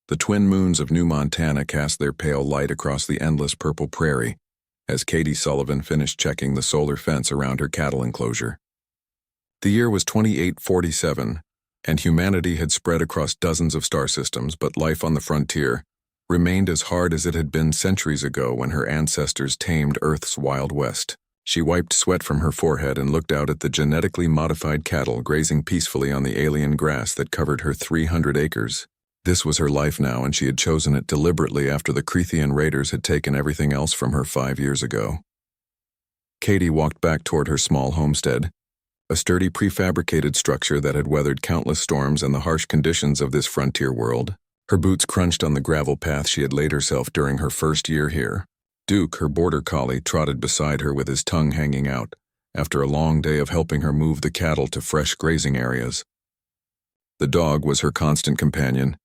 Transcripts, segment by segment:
The twin moons of New Montana cast their pale light across the endless purple prairie as Katie Sullivan finished checking the solar fence around her cattle enclosure. The year was 2847, and humanity had spread across dozens of star systems, but life on the frontier remained as hard as it had been centuries ago when her ancestors tamed Earth's Wild West. She wiped sweat from her forehead and looked out at the genetically modified cattle grazing peacefully on the alien grass that covered her 300 acres. This was her life now, and she had chosen it deliberately after the Crethean raiders had taken everything else from her 5 years ago. Katie walked back toward her small homestead, a sturdy prefabricated structure that had weathered countless storms and the harsh conditions of this frontier world. Her boots crunched on the gravel path she had laid herself during her first year here. Duke, her border collie, trotted beside her with his tongue hanging out, after a long day of helping her move the cattle to fresh grazing areas. The dog was her constant companion,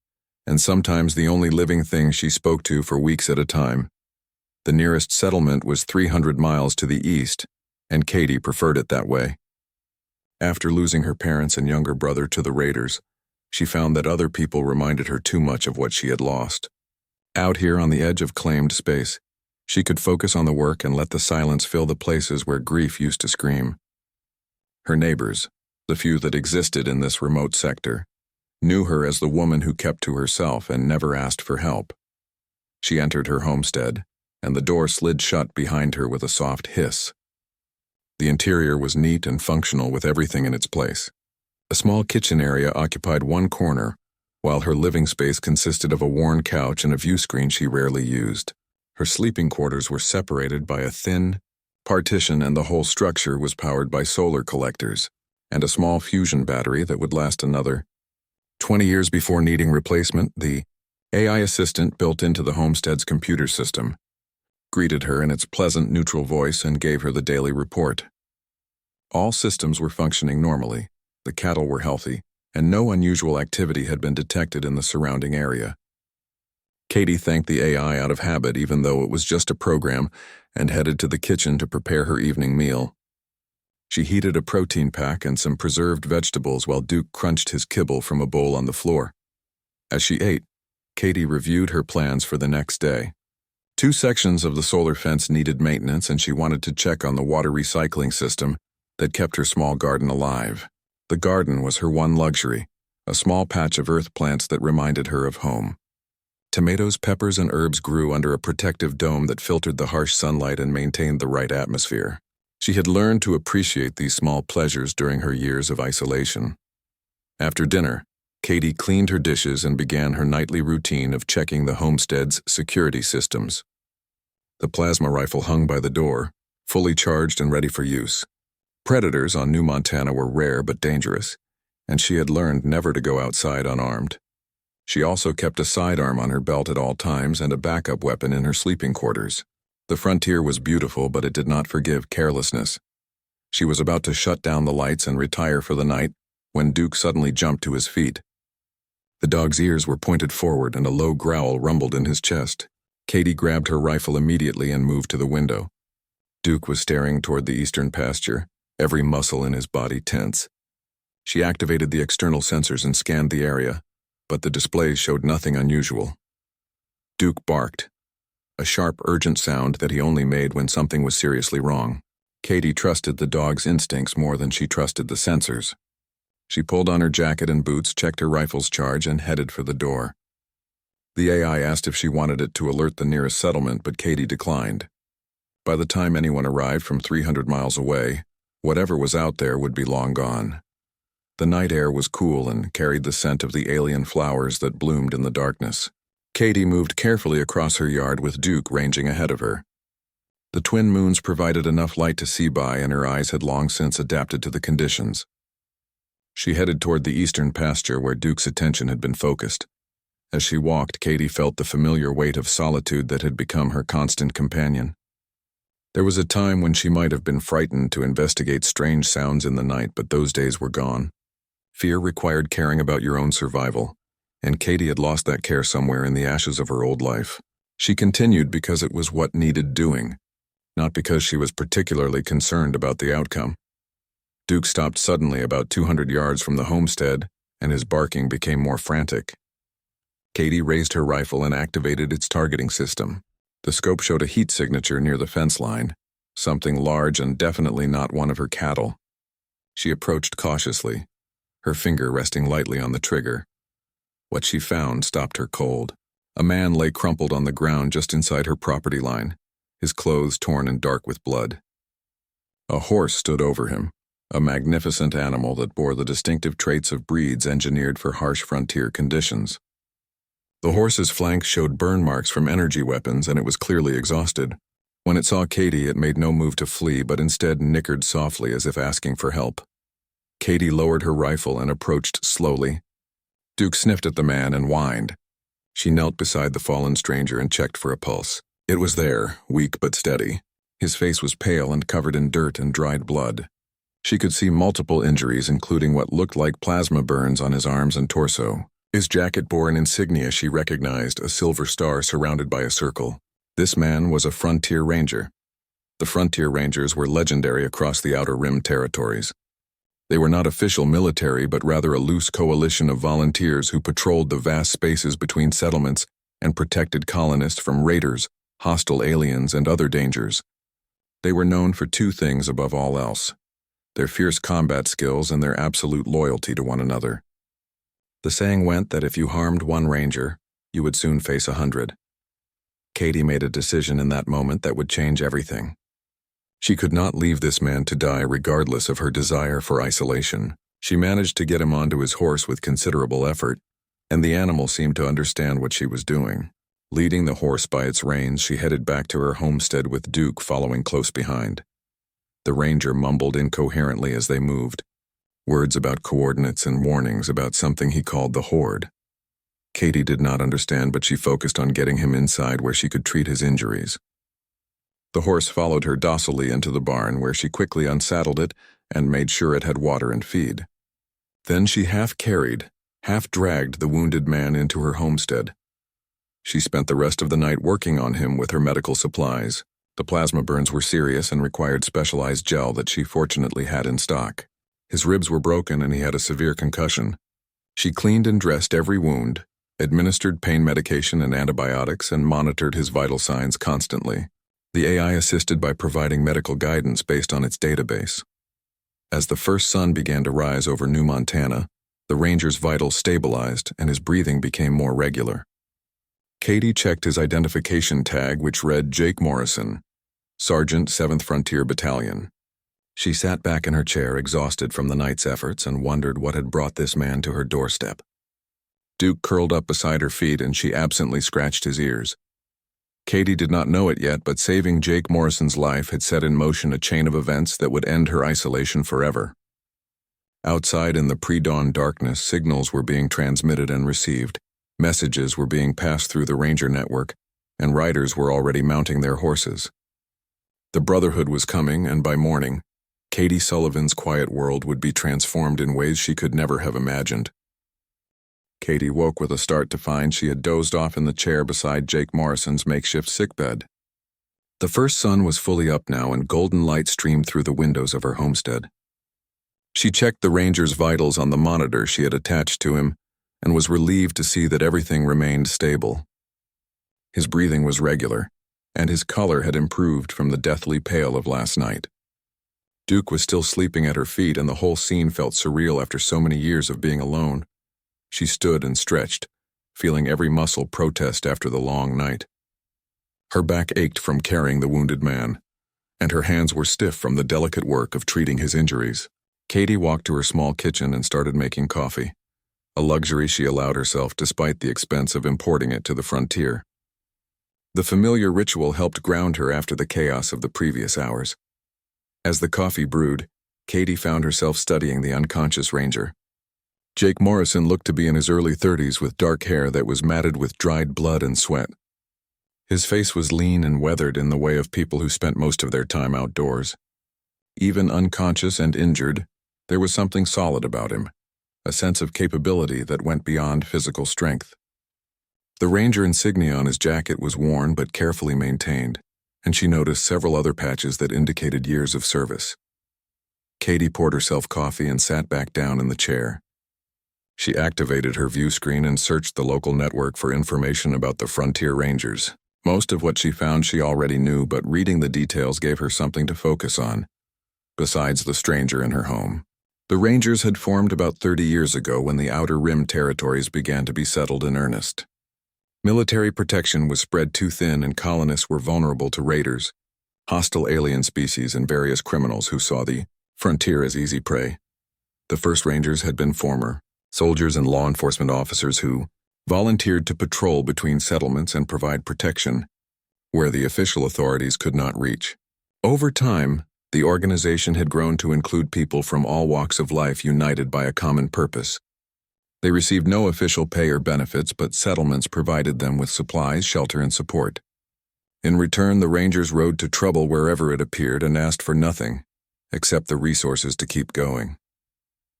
and sometimes the only living thing she spoke to for weeks at a time. The nearest settlement was 300 miles to the east, and Katie preferred it that way. After losing her parents and younger brother to the raiders, she found that other people reminded her too much of what she had lost. Out here on the edge of claimed space, she could focus on the work and let the silence fill the places where grief used to scream. Her neighbors, the few that existed in this remote sector, knew her as the woman who kept to herself and never asked for help. She entered her homestead, and the door slid shut behind her with a soft hiss. The interior was neat and functional with everything in its place. A small kitchen area occupied one corner, while her living space consisted of a worn couch and a view screen she rarely used. Her sleeping quarters were separated by a thin partition, and the whole structure was powered by solar collectors and a small fusion battery that would last another 20 years before needing replacement. The AI assistant built into the homestead's computer system greeted her in its pleasant, neutral voice and gave her the daily report. All systems were functioning normally, the cattle were healthy, and no unusual activity had been detected in the surrounding area. Katie thanked the AI out of habit, even though it was just a program, and headed to the kitchen to prepare her evening meal. She heated a protein pack and some preserved vegetables while Duke crunched his kibble from a bowl on the floor. As she ate, Katie reviewed her plans for the next day. 2 sections of the solar fence needed maintenance, and she wanted to check on the water recycling system that kept her small garden alive. The garden was her one luxury, a small patch of earth plants that reminded her of home. Tomatoes, peppers, and herbs grew under a protective dome that filtered the harsh sunlight and maintained the right atmosphere. She had learned to appreciate these small pleasures during her years of isolation. After dinner, Katie cleaned her dishes and began her nightly routine of checking the homestead's security systems. The plasma rifle hung by the door, fully charged and ready for use. Predators on New Montana were rare but dangerous, and she had learned never to go outside unarmed. She also kept a sidearm on her belt at all times and a backup weapon in her sleeping quarters. The frontier was beautiful, but it did not forgive carelessness. She was about to shut down the lights and retire for the night when Duke suddenly jumped to his feet. The dog's ears were pointed forward and a low growl rumbled in his chest. Katie grabbed her rifle immediately and moved to the window. Duke was staring toward the eastern pasture, every muscle in his body tense. She activated the external sensors and scanned the area, but the displays showed nothing unusual. Duke barked, a sharp, urgent sound that he only made when something was seriously wrong. Katie trusted the dog's instincts more than she trusted the sensors. She pulled on her jacket and boots, checked her rifle's charge, and headed for the door. The AI asked if she wanted it to alert the nearest settlement, but Katie declined. By the time anyone arrived from 300 miles away, whatever was out there would be long gone. The night air was cool and carried the scent of the alien flowers that bloomed in the darkness. Katie moved carefully across her yard with Duke ranging ahead of her. The twin moons provided enough light to see by, and her eyes had long since adapted to the conditions. She headed toward the eastern pasture where Duke's attention had been focused. As she walked, Katie felt the familiar weight of solitude that had become her constant companion. There was a time when she might have been frightened to investigate strange sounds in the night, but those days were gone. Fear required caring about your own survival, and Katie had lost that care somewhere in the ashes of her old life. She continued because it was what needed doing, not because she was particularly concerned about the outcome. Duke stopped suddenly about 200 yards from the homestead, and his barking became more frantic. Katie raised her rifle and activated its targeting system. The scope showed a heat signature near the fence line, something large and definitely not one of her cattle. She approached cautiously, her finger resting lightly on the trigger. What she found stopped her cold. A man lay crumpled on the ground just inside her property line, his clothes torn and dark with blood. A horse stood over him, a magnificent animal that bore the distinctive traits of breeds engineered for harsh frontier conditions. The horse's flanks showed burn marks from energy weapons, and it was clearly exhausted. When it saw Katie, it made no move to flee, but instead nickered softly as if asking for help. Katie lowered her rifle and approached slowly. Duke sniffed at the man and whined. She knelt beside the fallen stranger and checked for a pulse. It was there, weak but steady. His face was pale and covered in dirt and dried blood. She could see multiple injuries, including what looked like plasma burns on his arms and torso. His jacket bore an insignia she recognized, a silver star surrounded by a circle. This man was a frontier ranger. The frontier rangers were legendary across the Outer Rim territories. They were not official military, but rather a loose coalition of volunteers who patrolled the vast spaces between settlements and protected colonists from raiders, hostile aliens, and other dangers. They were known for two things above all else: their fierce combat skills and their absolute loyalty to one another. The saying went that if you harmed one ranger, you would soon face 100. Katie made a decision in that moment that would change everything. She could not leave this man to die regardless of her desire for isolation. She managed to get him onto his horse with considerable effort, and the animal seemed to understand what she was doing. Leading the horse by its reins, she headed back to her homestead with Duke following close behind. The ranger mumbled incoherently as they moved, words about coordinates and warnings about something he called the Horde. Katie did not understand, but she focused on getting him inside where she could treat his injuries. The horse followed her docilely into the barn, where she quickly unsaddled it and made sure it had water and feed. Then she half-carried, half-dragged the wounded man into her homestead. She spent the rest of the night working on him with her medical supplies. The plasma burns were serious and required specialized gel that she fortunately had in stock. His ribs were broken and he had a severe concussion. She cleaned and dressed every wound, administered pain medication and antibiotics, and monitored his vital signs constantly. The AI assisted by providing medical guidance based on its database. As the first sun began to rise over New Montana, the ranger's vitals stabilized and his breathing became more regular. Katie checked his identification tag, which read Jake Morrison, Sergeant 7th Frontier Battalion. She sat back in her chair, exhausted from the night's efforts, and wondered what had brought this man to her doorstep. Duke curled up beside her feet, and she absently scratched his ears. Katie did not know it yet, but saving Jake Morrison's life had set in motion a chain of events that would end her isolation forever. Outside in the pre-dawn darkness, signals were being transmitted and received, messages were being passed through the ranger network, and riders were already mounting their horses. The Brotherhood was coming, and by morning, Katie Sullivan's quiet world would be transformed in ways she could never have imagined. Katie woke with a start to find she had dozed off in the chair beside Jake Morrison's makeshift sickbed. The first sun was fully up now, and golden light streamed through the windows of her homestead. She checked the ranger's vitals on the monitor she had attached to him, and was relieved to see that everything remained stable. His breathing was regular, and his color had improved from the deathly pale of last night. Duke was still sleeping at her feet, and the whole scene felt surreal after so many years of being alone. She stood and stretched, feeling every muscle protest after the long night. Her back ached from carrying the wounded man, and her hands were stiff from the delicate work of treating his injuries. Katie walked to her small kitchen and started making coffee, a luxury she allowed herself despite the expense of importing it to the frontier. The familiar ritual helped ground her after the chaos of the previous hours. As the coffee brewed, Katie found herself studying the unconscious ranger. Jake Morrison looked to be in his early 30s with dark hair that was matted with dried blood and sweat. His face was lean and weathered in the way of people who spent most of their time outdoors. Even unconscious and injured, there was something solid about him, a sense of capability that went beyond physical strength. The ranger insignia on his jacket was worn but carefully maintained, and she noticed several other patches that indicated years of service. Katie poured herself coffee and sat back down in the chair. She activated her view screen and searched the local network for information about the Frontier Rangers. Most of what she found she already knew, but reading the details gave her something to focus on, besides the stranger in her home. The Rangers had formed about 30 years ago when the Outer Rim territories began to be settled in earnest. Military protection was spread too thin and colonists were vulnerable to raiders, hostile alien species, and various criminals who saw the frontier as easy prey. The first Rangers had been former soldiers and law enforcement officers who volunteered to patrol between settlements and provide protection where the official authorities could not reach. Over time, the organization had grown to include people from all walks of life united by a common purpose. They received no official pay or benefits, but settlements provided them with supplies, shelter, and support. In return, the Rangers rode to trouble wherever it appeared and asked for nothing, except the resources to keep going.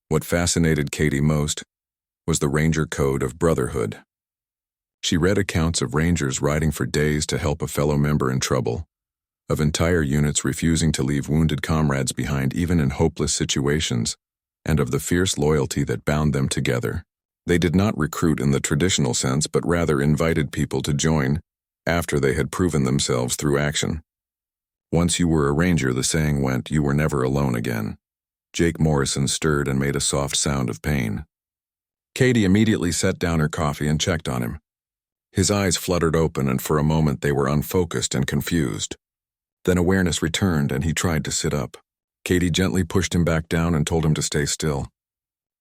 What fascinated Katie most was the Ranger Code of Brotherhood. She read accounts of Rangers riding for days to help a fellow member in trouble, of entire units refusing to leave wounded comrades behind even in hopeless situations, and of the fierce loyalty that bound them together. They did not recruit in the traditional sense, but rather invited people to join after they had proven themselves through action. Once you were a Ranger, the saying went, you were never alone again. Jake Morrison stirred and made a soft sound of pain. Katie immediately set down her coffee and checked on him. His eyes fluttered open, and for a moment they were unfocused and confused. Then awareness returned and he tried to sit up. Katie gently pushed him back down and told him to stay still.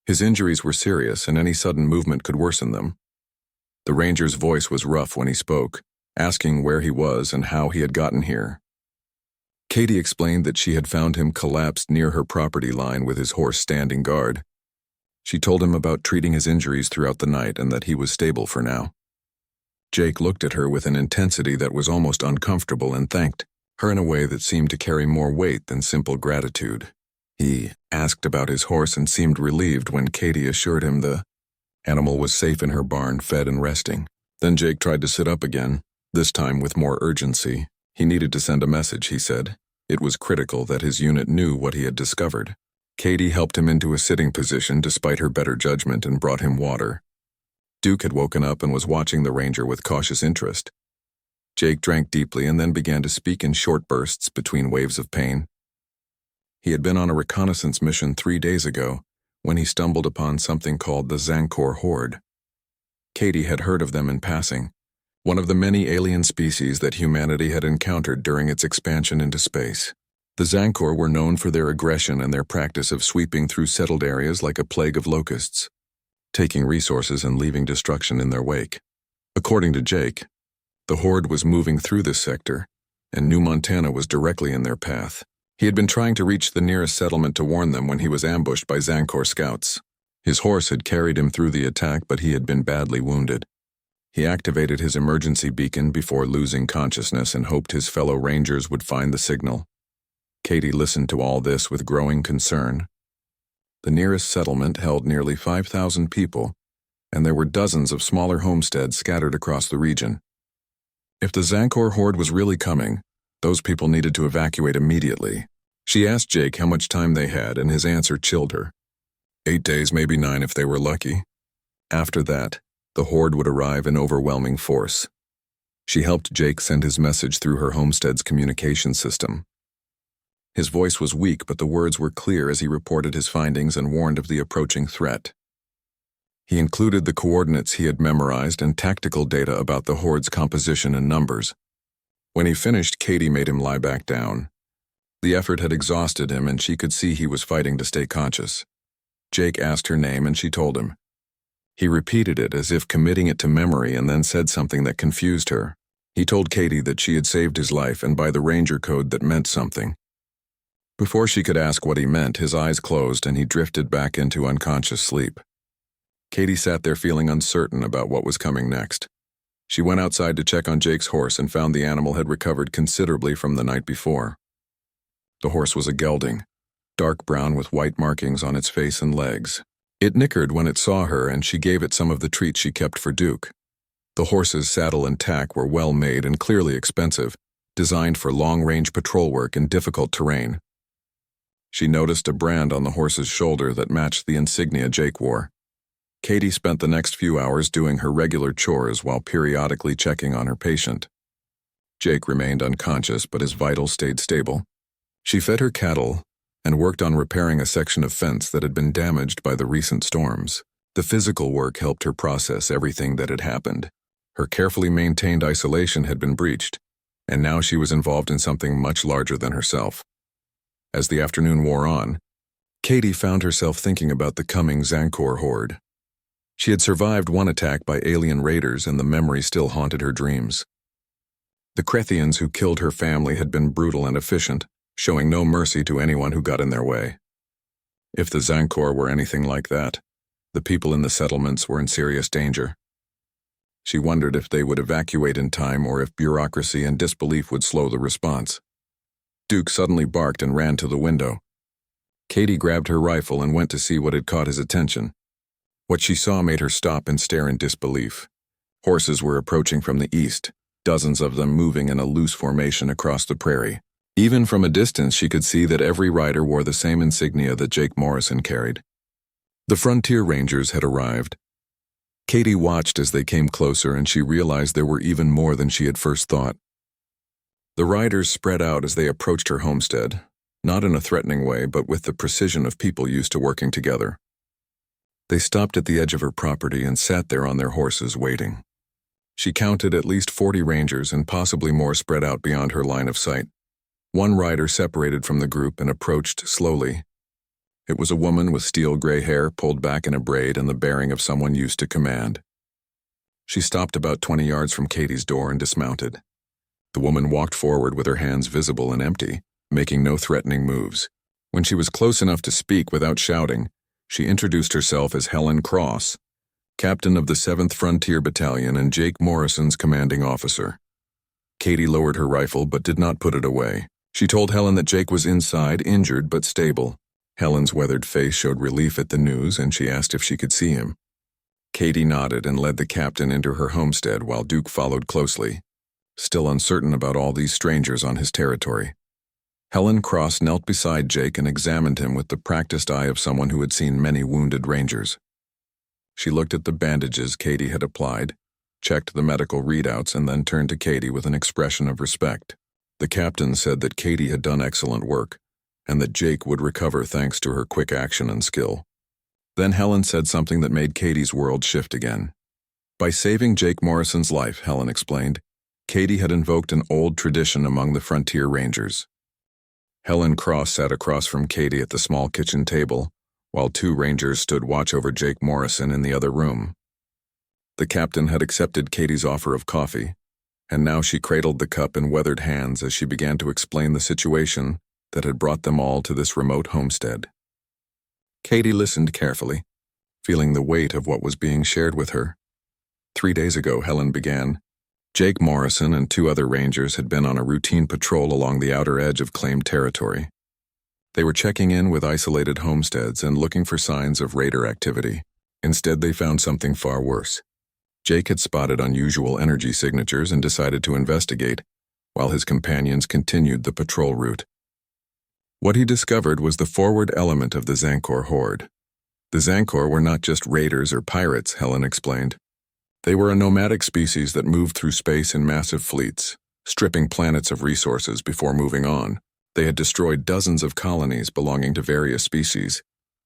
His injuries were serious, and any sudden movement could worsen them. The Ranger's voice was rough when he spoke, asking where he was and how he had gotten here. Katie explained that she had found him collapsed near her property line with his horse standing guard. She told him about treating his injuries throughout the night and that he was stable for now. Jake looked at her with an intensity that was almost uncomfortable and thanked her in a way that seemed to carry more weight than simple gratitude. He asked about his horse and seemed relieved when Katie assured him the animal was safe in her barn, fed and resting. Then Jake tried to sit up again, this time with more urgency. He needed to send a message, he said. It was critical that his unit knew what he had discovered. Katie helped him into a sitting position despite her better judgment and brought him water. Duke had woken up and was watching the Ranger with cautious interest. Jake drank deeply and then began to speak in short bursts between waves of pain. He had been on a reconnaissance mission 3 days ago when he stumbled upon something called the Zancor Horde. Katie had heard of them in passing, one of the many alien species that humanity had encountered during its expansion into space. The Zancor were known for their aggression and their practice of sweeping through settled areas like a plague of locusts, taking resources and leaving destruction in their wake. According to Jake, the Horde was moving through this sector, and New Montana was directly in their path. He had been trying to reach the nearest settlement to warn them when he was ambushed by Zancor scouts. His horse had carried him through the attack, but he had been badly wounded. He activated his emergency beacon before losing consciousness and hoped his fellow Rangers would find the signal. Katie listened to all this with growing concern. The nearest settlement held nearly 5,000 people, and there were dozens of smaller homesteads scattered across the region. If the Zancor Horde was really coming, those people needed to evacuate immediately. She asked Jake how much time they had, and his answer chilled her. 8 days, maybe 9 if they were lucky. After that, the Horde would arrive in overwhelming force. She helped Jake send his message through her homestead's communication system. His voice was weak, but the words were clear as he reported his findings and warned of the approaching threat. He included the coordinates he had memorized and tactical data about the Horde's composition and numbers. When he finished, Katie made him lie back down. The effort had exhausted him, and she could see he was fighting to stay conscious. Jake asked her name, and she told him. He repeated it as if committing it to memory and then said something that confused her. He told Katie that she had saved his life and by the Ranger code that meant something. Before she could ask what he meant, his eyes closed and he drifted back into unconscious sleep. Katie sat there feeling uncertain about what was coming next. She went outside to check on Jake's horse and found the animal had recovered considerably from the night before. The horse was a gelding, dark brown with white markings on its face and legs. It nickered when it saw her, and she gave it some of the treats she kept for Duke. The horse's saddle and tack were well made and clearly expensive, designed for long-range patrol work in difficult terrain. She noticed a brand on the horse's shoulder that matched the insignia Jake wore. Katie spent the next few hours doing her regular chores while periodically checking on her patient. Jake remained unconscious, but his vitals stayed stable. She fed her cattle and worked on repairing a section of fence that had been damaged by the recent storms. The physical work helped her process everything that had happened. Her carefully maintained isolation had been breached, and now she was involved in something much larger than herself. As the afternoon wore on, Katie found herself thinking about the coming Zancor horde. She had survived one attack by alien raiders, and the memory still haunted her dreams. The Krethians who killed her family had been brutal and efficient, showing no mercy to anyone who got in their way. If the Zancor were anything like that, the people in the settlements were in serious danger. She wondered if they would evacuate in time or if bureaucracy and disbelief would slow the response. Duke suddenly barked and ran to the window. Katie grabbed her rifle and went to see what had caught his attention. What she saw made her stop and stare in disbelief. Horses were approaching from the east, dozens of them moving in a loose formation across the prairie. Even from a distance, she could see that every rider wore the same insignia that Jake Morrison carried. The Frontier Rangers had arrived. Katie watched as they came closer, and she realized there were even more than she had first thought. The riders spread out as they approached her homestead, not in a threatening way, but with the precision of people used to working together. They stopped at the edge of her property and sat there on their horses waiting. She counted at least 40 rangers and possibly more spread out beyond her line of sight. One rider separated from the group and approached slowly. It was a woman with steel gray hair pulled back in a braid and the bearing of someone used to command. She stopped about 20 yards from Katie's door and dismounted. The woman walked forward with her hands visible and empty, making no threatening moves. When she was close enough to speak without shouting, she introduced herself as Helen Cross, captain of the 7th Frontier Battalion and Jake Morrison's commanding officer. Katie lowered her rifle but did not put it away. She told Helen that Jake was inside, injured but stable. Helen's weathered face showed relief at the news, and she asked if she could see him. Katie nodded and led the captain into her homestead while Duke followed closely, still uncertain about all these strangers on his territory. Helen Cross knelt beside Jake and examined him with the practiced eye of someone who had seen many wounded rangers. She looked at the bandages Katie had applied, checked the medical readouts, and then turned to Katie with an expression of respect. The captain said that Katie had done excellent work, and that Jake would recover thanks to her quick action and skill. Then Helen said something that made Katie's world shift again. By saving Jake Morrison's life, Helen explained, Katie had invoked an old tradition among the Frontier Rangers. Helen Cross sat across from Katie at the small kitchen table, while 2 rangers stood watch over Jake Morrison in the other room. The captain had accepted Katie's offer of coffee, and now she cradled the cup in weathered hands as she began to explain the situation that had brought them all to this remote homestead. Katie listened carefully, feeling the weight of what was being shared with her. 3 days ago, Helen began, Jake Morrison and 2 other rangers had been on a routine patrol along the outer edge of claimed territory. They were checking in with isolated homesteads and looking for signs of raider activity. Instead, they found something far worse. Jake had spotted unusual energy signatures and decided to investigate, while his companions continued the patrol route. What he discovered was the forward element of the Zancor horde. The Zancor were not just raiders or pirates, Helen explained. They were a nomadic species that moved through space in massive fleets, stripping planets of resources before moving on. They had destroyed dozens of colonies belonging to various species,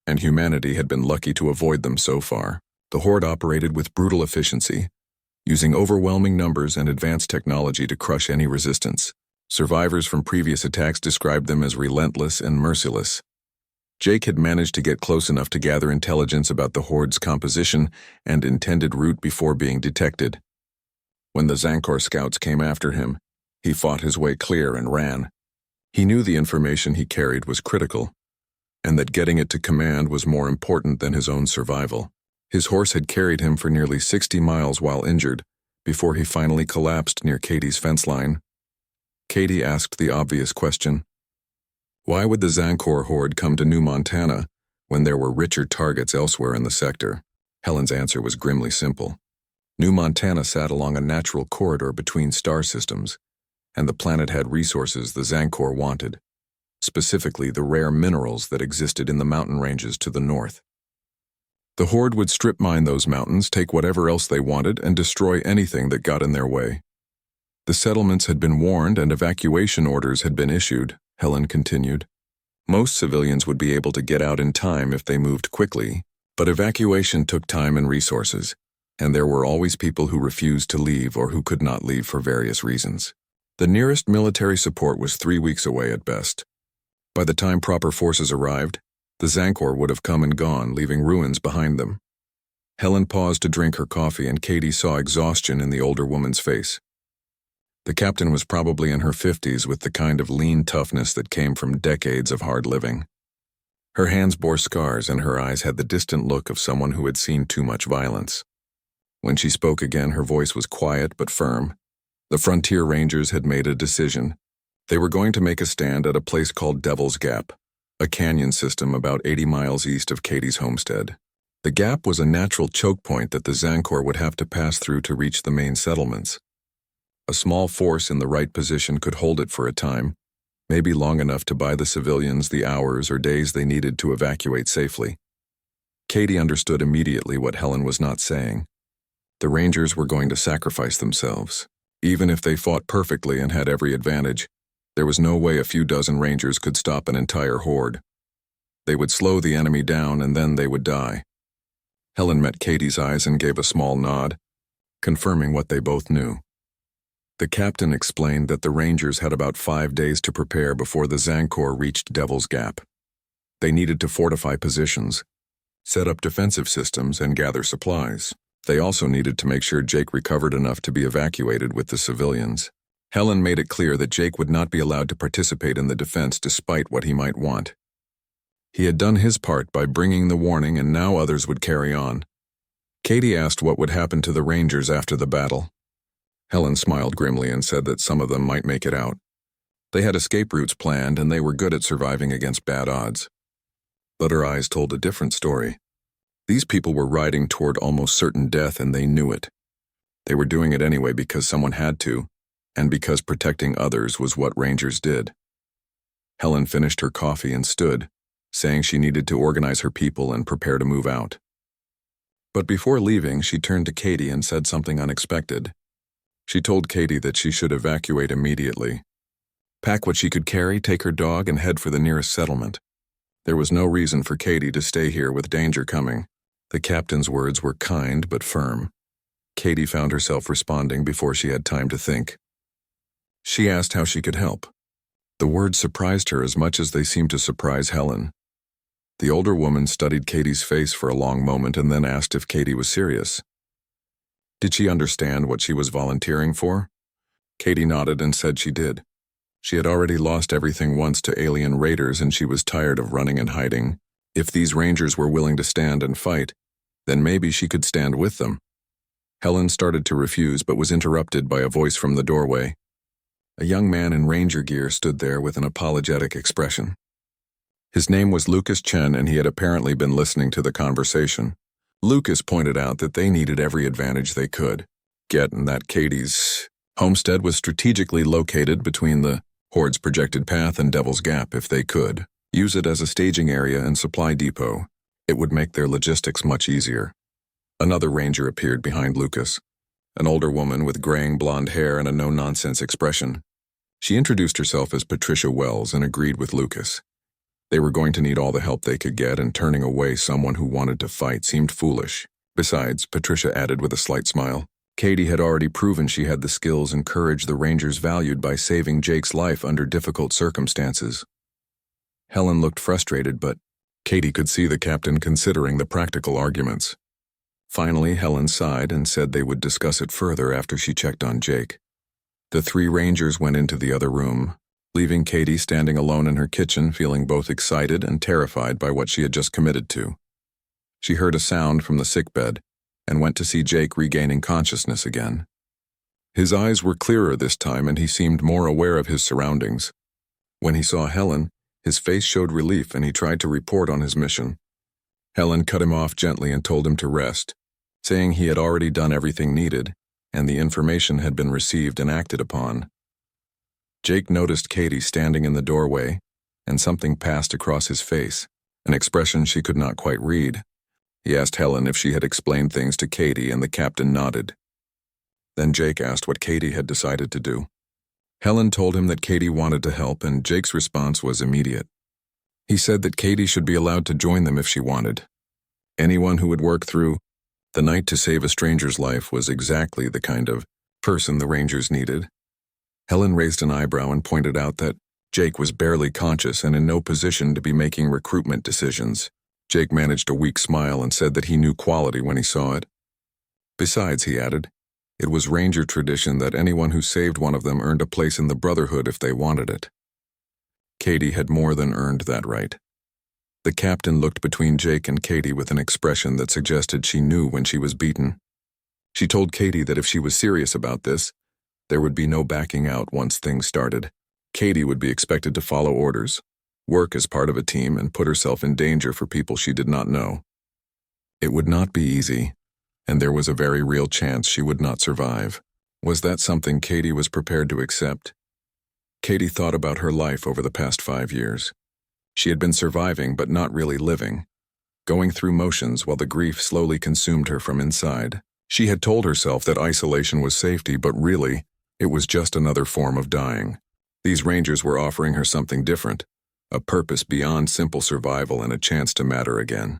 and humanity had been lucky to avoid them so far. The horde operated with brutal efficiency, using overwhelming numbers and advanced technology to crush any resistance. Survivors from previous attacks described them as relentless and merciless. Jake had managed to get close enough to gather intelligence about the horde's composition and intended route before being detected. When the Zancor scouts came after him, he fought his way clear and ran. He knew the information he carried was critical, and that getting it to command was more important than his own survival. His horse had carried him for nearly 60 miles while injured, before he finally collapsed near Katie's fence line. Katie asked the obvious question. Why would the Zancor horde come to New Montana when there were richer targets elsewhere in the sector? Helen's answer was grimly simple. New Montana sat along a natural corridor between star systems, and the planet had resources the Zancor wanted, specifically the rare minerals that existed in the mountain ranges to the north. The Horde would strip mine those mountains, take whatever else they wanted, and destroy anything that got in their way. The settlements had been warned and evacuation orders had been issued, Helen continued. Most civilians would be able to get out in time if they moved quickly, but evacuation took time and resources, and there were always people who refused to leave or who could not leave for various reasons. The nearest military support was 3 weeks away at best. By the time proper forces arrived, the Zancor would have come and gone, leaving ruins behind them. Helen paused to drink her coffee, and Katie saw exhaustion in the older woman's face. The captain was probably in her 50s with the kind of lean toughness that came from decades of hard living. Her hands bore scars and her eyes had the distant look of someone who had seen too much violence. When she spoke again, her voice was quiet but firm. The Frontier Rangers had made a decision. They were going to make a stand at a place called Devil's Gap, a canyon system about 80 miles east of Katie's homestead. The gap was a natural choke point that the Zancor would have to pass through to reach the main settlements. A small force in the right position could hold it for a time, maybe long enough to buy the civilians the hours or days they needed to evacuate safely. Katie understood immediately what Helen was not saying. The Rangers were going to sacrifice themselves. Even if they fought perfectly and had every advantage, there was no way a few dozen Rangers could stop an entire horde. They would slow the enemy down and then they would die. Helen met Katie's eyes and gave a small nod, confirming what they both knew. The captain explained that the Rangers had about 5 days to prepare before the Zancor reached Devil's Gap. They needed to fortify positions, set up defensive systems, and gather supplies. They also needed to make sure Jake recovered enough to be evacuated with the civilians. Helen made it clear that Jake would not be allowed to participate in the defense despite what he might want. He had done his part by bringing the warning, and now others would carry on. Katie asked what would happen to the Rangers after the battle. Helen smiled grimly and said that some of them might make it out. They had escape routes planned and they were good at surviving against bad odds. But her eyes told a different story. These people were riding toward almost certain death and they knew it. They were doing it anyway because someone had to, and because protecting others was what Rangers did. Helen finished her coffee and stood, saying she needed to organize her people and prepare to move out. But before leaving, she turned to Katie and said something unexpected. She told Katie that she should evacuate immediately. Pack what she could carry, take her dog, and head for the nearest settlement. There was no reason for Katie to stay here with danger coming. The captain's words were kind but firm. Katie found herself responding before she had time to think. She asked how she could help. The words surprised her as much as they seemed to surprise Helen. The older woman studied Katie's face for a long moment and then asked if Katie was serious. Did she understand what she was volunteering for? Katie nodded and said she did. She had already lost everything once to alien raiders and she was tired of running and hiding. If these Rangers were willing to stand and fight, then maybe she could stand with them. Helen started to refuse but was interrupted by a voice from the doorway. A young man in Ranger gear stood there with an apologetic expression. His name was Lucas Chen and he had apparently been listening to the conversation. Lucas pointed out that they needed every advantage they could get and that Katie's homestead was strategically located between the Horde's projected path and Devil's Gap. If they could use it as a staging area and supply depot, it would make their logistics much easier. Another ranger appeared behind Lucas, an older woman with graying blonde hair and a no-nonsense expression. She introduced herself as Patricia Wells and agreed with Lucas. They were going to need all the help they could get, and turning away someone who wanted to fight seemed foolish. Besides, Patricia added with a slight smile, Katie had already proven she had the skills and courage the Rangers valued by saving Jake's life under difficult circumstances. Helen looked frustrated, but Katie could see the captain considering the practical arguments. Finally, Helen sighed and said they would discuss it further after she checked on Jake. The 3 Rangers went into the other room, leaving Katie standing alone in her kitchen, feeling both excited and terrified by what she had just committed to. She heard a sound from the sickbed and went to see Jake regaining consciousness again. His eyes were clearer this time and he seemed more aware of his surroundings. When he saw Helen, his face showed relief and he tried to report on his mission. Helen cut him off gently and told him to rest, saying he had already done everything needed and the information had been received and acted upon. Jake noticed Katie standing in the doorway, and something passed across his face, an expression she could not quite read. He asked Helen if she had explained things to Katie, and the captain nodded. Then Jake asked what Katie had decided to do. Helen told him that Katie wanted to help, and Jake's response was immediate. He said that Katie should be allowed to join them if she wanted. Anyone who would work through the night to save a stranger's life was exactly the kind of person the Rangers needed. Helen raised an eyebrow and pointed out that Jake was barely conscious and in no position to be making recruitment decisions. Jake managed a weak smile and said that he knew quality when he saw it. Besides, he added, it was Ranger tradition that anyone who saved one of them earned a place in the Brotherhood if they wanted it. Katie had more than earned that right. The captain looked between Jake and Katie with an expression that suggested she knew when she was beaten. She told Katie that if she was serious about this, there would be no backing out once things started. Katie would be expected to follow orders, work as part of a team, and put herself in danger for people she did not know. It would not be easy, and there was a very real chance she would not survive. Was that something Katie was prepared to accept? Katie thought about her life over the past 5 years. She had been surviving but not really living, going through motions while the grief slowly consumed her from inside. She had told herself that isolation was safety, but really, it was just another form of dying. These Rangers were offering her something different, a purpose beyond simple survival and a chance to matter again.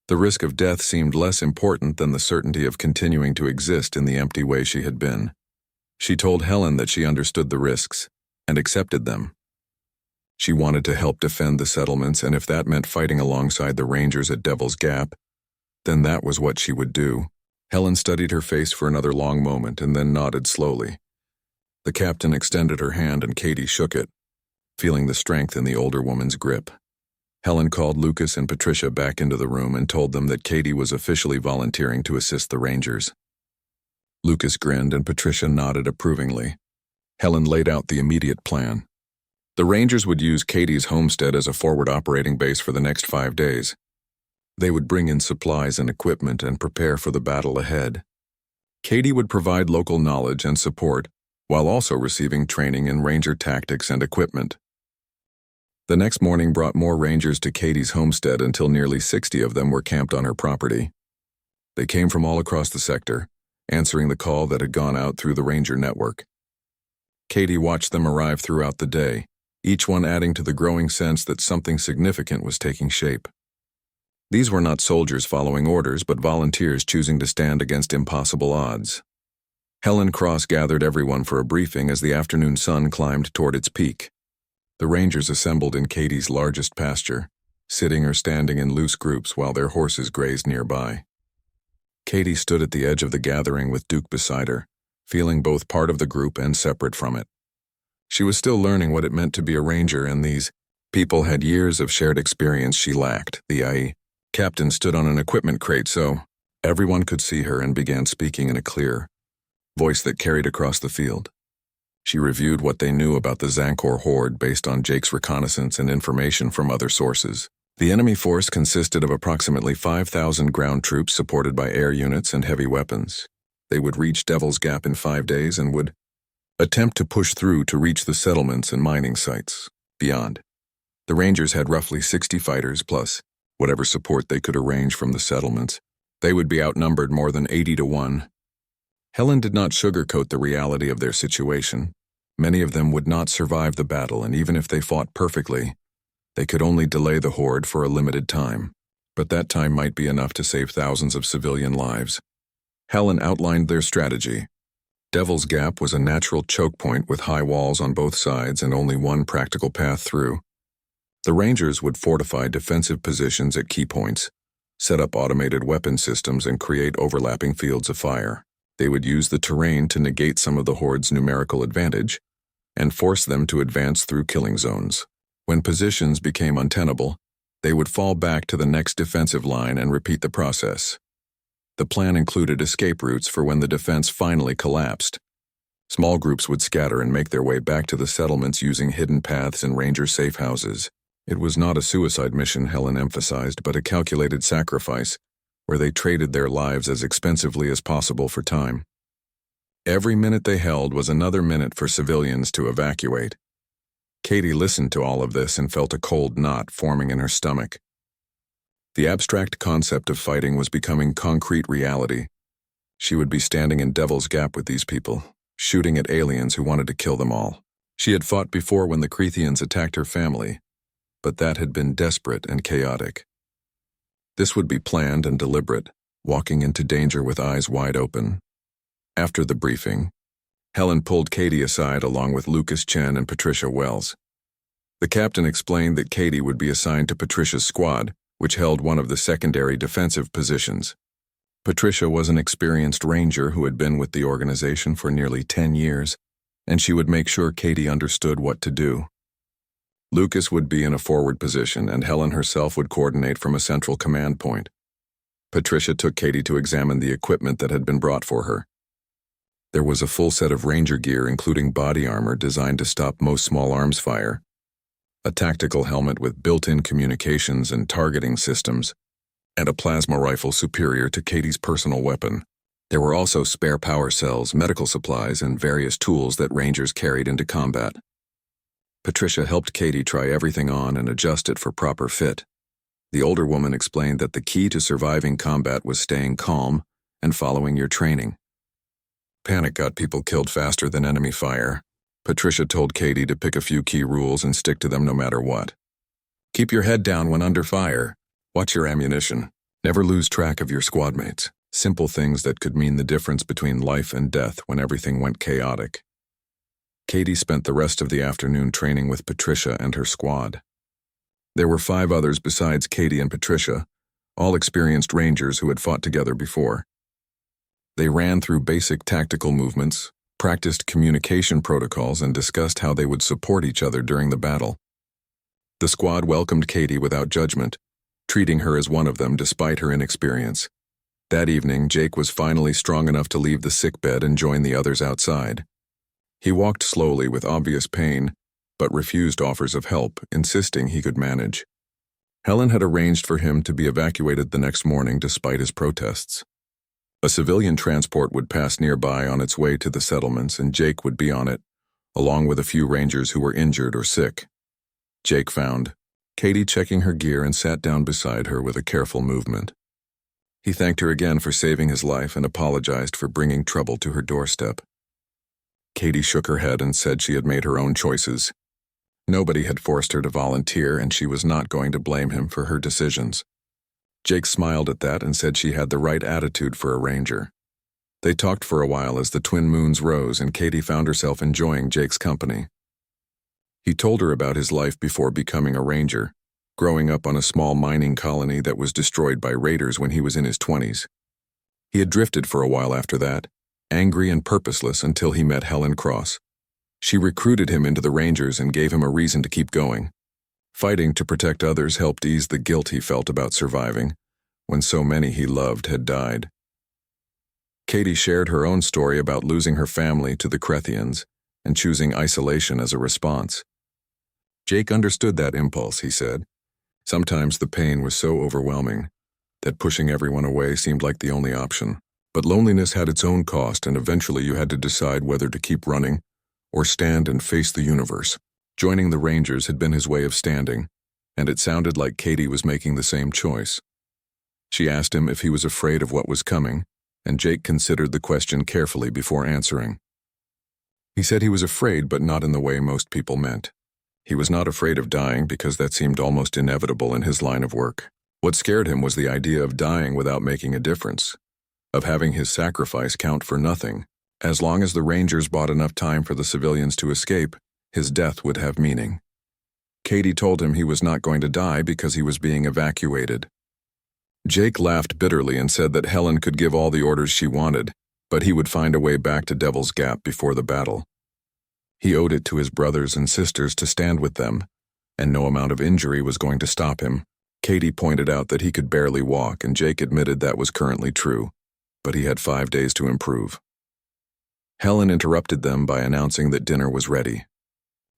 The risk of death seemed less important than the certainty of continuing to exist in the empty way she had been. She told Helen that she understood the risks and accepted them. She wanted to help defend the settlements, and if that meant fighting alongside the Rangers at Devil's Gap, then that was what she would do. Helen studied her face for another long moment and then nodded slowly. The captain extended her hand and Katie shook it, feeling the strength in the older woman's grip. Helen called Lucas and Patricia back into the room and told them that Katie was officially volunteering to assist the Rangers. Lucas grinned and Patricia nodded approvingly. Helen laid out the immediate plan. The Rangers would use Katie's homestead as a forward operating base for the next 5 days. They would bring in supplies and equipment and prepare for the battle ahead. Katie would provide local knowledge and support, while also receiving training in Ranger tactics and equipment. The next morning brought more Rangers to Katie's homestead until nearly 60 of them were camped on her property. They came from all across the sector, answering the call that had gone out through the Ranger network. Katie watched them arrive throughout the day, each one adding to the growing sense that something significant was taking shape. These were not soldiers following orders, but volunteers choosing to stand against impossible odds. Helen Cross gathered everyone for a briefing as the afternoon sun climbed toward its peak. The Rangers assembled in Katie's largest pasture, sitting or standing in loose groups while their horses grazed nearby. Katie stood at the edge of the gathering with Duke beside her, feeling both part of the group and separate from it. She was still learning what it meant to be a Ranger, and these people had years of shared experience she lacked. The IE captain stood on an equipment crate so everyone could see her and began speaking in a clear voice that carried across the field. She reviewed what they knew about the Zancor horde based on Jake's reconnaissance and information from other sources. The enemy force consisted of approximately 5,000 ground troops supported by air units and heavy weapons. They would reach Devil's Gap in 5 days and would attempt to push through to reach the settlements and mining sites beyond. The Rangers had roughly 60 fighters plus whatever support they could arrange from the settlements. They would be outnumbered more than 80 to 1. Helen did not sugarcoat the reality of their situation. Many of them would not survive the battle, and even if they fought perfectly, they could only delay the horde for a limited time. But that time might be enough to save thousands of civilian lives. Helen outlined their strategy. Devil's Gap was a natural choke point with high walls on both sides and only one practical path through. The Rangers would fortify defensive positions at key points, set up automated weapon systems, and create overlapping fields of fire. They would use the terrain to negate some of the horde's numerical advantage and force them to advance through killing zones. When positions became untenable, they would fall back to the next defensive line and repeat the process. The plan included escape routes for when the defense finally collapsed. Small groups would scatter and make their way back to the settlements using hidden paths and Ranger safe houses. It was not a suicide mission, Helen emphasized, but a calculated sacrifice, where they traded their lives as expensively as possible for time. Every minute they held was another minute for civilians to evacuate. Katie listened to all of this and felt a cold knot forming in her stomach. The abstract concept of fighting was becoming concrete reality. She would be standing in Devil's Gap with these people, shooting at aliens who wanted to kill them all. She had fought before when the Crethians attacked her family, but that had been desperate and chaotic. This would be planned and deliberate, walking into danger with eyes wide open. After the briefing, Helen pulled Katie aside along with Lucas Chen and Patricia Wells. The captain explained that Katie would be assigned to Patricia's squad, which held one of the secondary defensive positions. Patricia was an experienced ranger who had been with the organization for nearly 10 years, and she would make sure Katie understood what to do. Lucas would be in a forward position, and Helen herself would coordinate from a central command point. Patricia took Katie to examine the equipment that had been brought for her. There was a full set of ranger gear, including body armor designed to stop most small arms fire, a tactical helmet with built-in communications and targeting systems, and a plasma rifle superior to Katie's personal weapon. There were also spare power cells, medical supplies, and various tools that rangers carried into combat. Patricia helped Katie try everything on and adjust it for proper fit. The older woman explained that the key to surviving combat was staying calm and following your training. Panic got people killed faster than enemy fire. Patricia told Katie to pick a few key rules and stick to them no matter what. Keep your head down when under fire. Watch your ammunition. Never lose track of your squad mates. Simple things that could mean the difference between life and death when everything went chaotic. Katie spent the rest of the afternoon training with Patricia and her squad. There were 5 others besides Katie and Patricia, all experienced rangers who had fought together before. They ran through basic tactical movements, practiced communication protocols, and discussed how they would support each other during the battle. The squad welcomed Katie without judgment, treating her as one of them despite her inexperience. That evening, Jake was finally strong enough to leave the sickbed and join the others outside. He walked slowly with obvious pain, but refused offers of help, insisting he could manage. Helen had arranged for him to be evacuated the next morning despite his protests. A civilian transport would pass nearby on its way to the settlements, and Jake would be on it, along with a few rangers who were injured or sick. Jake found Katie checking her gear and sat down beside her with a careful movement. He thanked her again for saving his life and apologized for bringing trouble to her doorstep. Katie shook her head and said she had made her own choices. Nobody had forced her to volunteer, and she was not going to blame him for her decisions. Jake smiled at that and said she had the right attitude for a ranger. They talked for a while as the twin moons rose, and Katie found herself enjoying Jake's company. He told her about his life before becoming a ranger, growing up on a small mining colony that was destroyed by raiders when he was in his 20s. He had drifted for a while after that, angry and purposeless, until he met Helen Cross. She recruited him into the Rangers and gave him a reason to keep going. Fighting to protect others helped ease the guilt he felt about surviving, when so many he loved had died. Katie shared her own story about losing her family to the Crethians and choosing isolation as a response. Jake understood that impulse, he said. Sometimes the pain was so overwhelming that pushing everyone away seemed like the only option. But loneliness had its own cost, and eventually you had to decide whether to keep running or stand and face the universe. Joining the Rangers had been his way of standing, and it sounded like Katie was making the same choice. She asked him if he was afraid of what was coming, and Jake considered the question carefully before answering. He said he was afraid, but not in the way most people meant. He was not afraid of dying because that seemed almost inevitable in his line of work. What scared him was the idea of dying without making a difference, of having his sacrifice count for nothing. As long as the Rangers bought enough time for the civilians to escape, his death would have meaning. Katie told him he was not going to die because he was being evacuated. Jake laughed bitterly and said that Helen could give all the orders she wanted, but he would find a way back to Devil's Gap before the battle. He owed it to his brothers and sisters to stand with them, and no amount of injury was going to stop him. Katie pointed out that he could barely walk, and Jake admitted that was currently true, but he had 5 days to improve. Helen interrupted them by announcing that dinner was ready.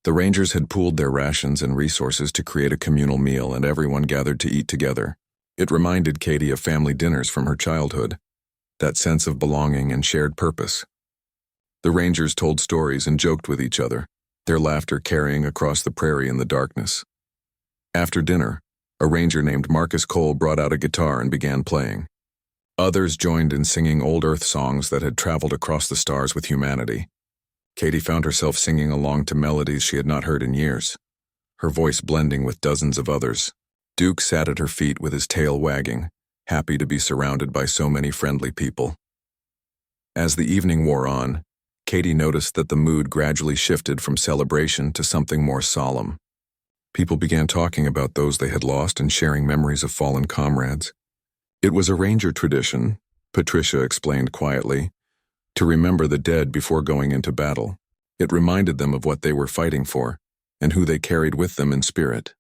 The Rangers had pooled their rations and resources to create a communal meal, and everyone gathered to eat together. It reminded Katie of family dinners from her childhood, that sense of belonging and shared purpose. The Rangers told stories and joked with each other, their laughter carrying across the prairie in the darkness. After dinner, A ranger named Marcus Cole brought out a guitar and began playing. Others joined in singing old Earth songs that had traveled across the stars with humanity. Katie found herself singing along to melodies she had not heard in years, her voice blending with dozens of others. Duke sat at her feet with his tail wagging, happy to be surrounded by so many friendly people. As the evening wore on, Katie noticed that the mood gradually shifted from celebration to something more solemn. People began talking about those they had lost and sharing memories of fallen comrades. It was a ranger tradition, Patricia explained quietly, to remember the dead before going into battle. It reminded them of what they were fighting for and who they carried with them in spirit.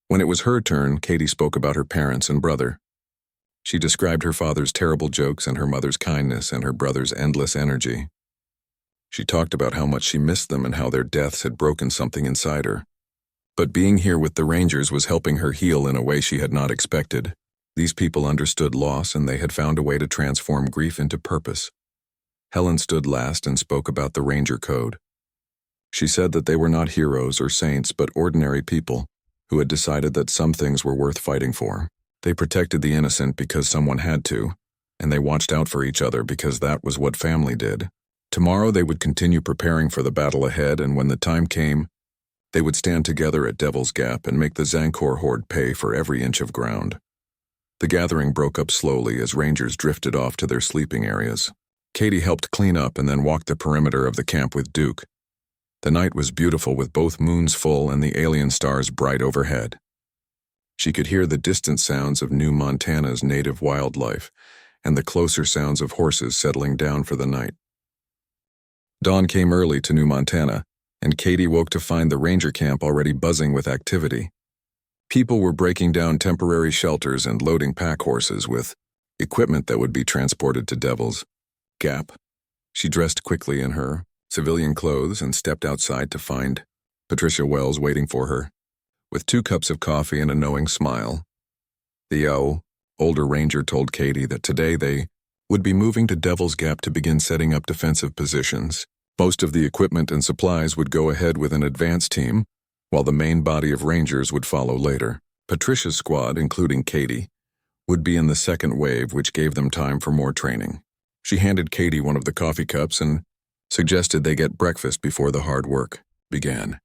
When it was her turn, Katie spoke about her parents and brother. She described her father's terrible jokes and her mother's kindness and her brother's endless energy. She talked about how much she missed them and how their deaths had broken something inside her. But being here with the Rangers was helping her heal in a way she had not expected. These people understood loss and they had found a way to transform grief into purpose. Helen stood last and spoke about the Ranger Code. She said that they were not heroes or saints but ordinary people who had decided that some things were worth fighting for. They protected the innocent because someone had to, and they watched out for each other because that was what family did. Tomorrow they would continue preparing for the battle ahead, and when the time came, they would stand together at Devil's Gap and make the Zancor horde pay for every inch of ground. The gathering broke up slowly as Rangers drifted off to their sleeping areas. Katie helped clean up and then walked the perimeter of the camp with Duke. The night was beautiful with both moons full and the alien stars bright overhead. She could hear the distant sounds of New Montana's native wildlife and the closer sounds of horses settling down for the night. Dawn came early to New Montana, and Katie woke to find the ranger camp already buzzing with activity. People were breaking down temporary shelters and loading pack horses with equipment that would be transported to Devil's Gap. She dressed quickly in her civilian clothes and stepped outside to find Patricia Wells waiting for her, with 2 cups of coffee and a knowing smile. The older ranger told Katie that today they would be moving to Devil's Gap to begin setting up defensive positions. Most of the equipment and supplies would go ahead with an advance team, while the main body of Rangers would follow later. Patricia's squad, including Katie, would be in the second wave, which gave them time for more training. She handed Katie one of the coffee cups and suggested they get breakfast before the hard work began.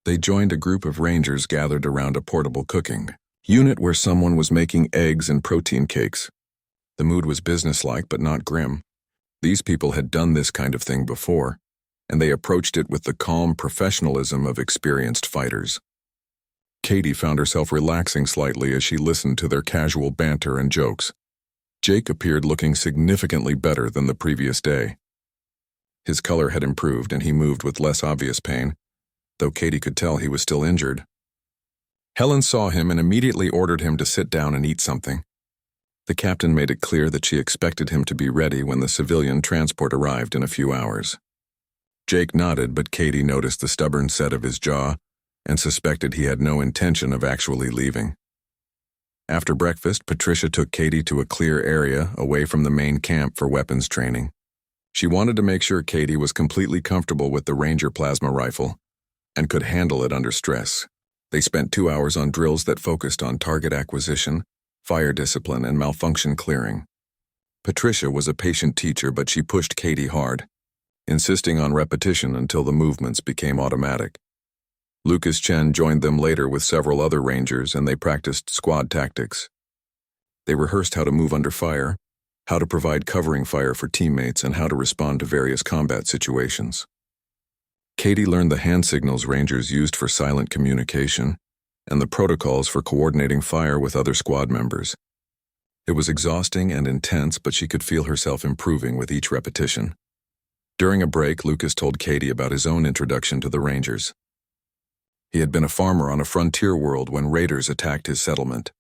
They joined a group of Rangers gathered around a portable cooking unit where someone was making eggs and protein cakes. The mood was businesslike but not grim. These people had done this kind of thing before, and they approached it with the calm professionalism of experienced fighters. Katie found herself relaxing slightly as she listened to their casual banter and jokes. Jake appeared looking significantly better than the previous day. His color had improved and he moved with less obvious pain, though Katie could tell he was still injured. Helen saw him and immediately ordered him to sit down and eat something. The captain made it clear that she expected him to be ready when the civilian transport arrived in a few hours. Jake nodded, but Katie noticed the stubborn set of his jaw and suspected he had no intention of actually leaving. After breakfast, Patricia took Katie to a clear area away from the main camp for weapons training. She wanted to make sure Katie was completely comfortable with the Ranger plasma rifle and could handle it under stress. They spent 2 hours on drills that focused on target acquisition, fire discipline, and malfunction clearing. Patricia was a patient teacher, but she pushed Katie hard, insisting on repetition until the movements became automatic. Lucas Chen joined them later with several other Rangers, and they practiced squad tactics. They rehearsed how to move under fire, how to provide covering fire for teammates, and how to respond to various combat situations. Katie learned the hand signals Rangers used for silent communication and the protocols for coordinating fire with other squad members. It was exhausting and intense, but she could feel herself improving with each repetition. During a break, Lucas told Katie about his own introduction to the Rangers. He had been a farmer on a frontier world when raiders attacked his settlement.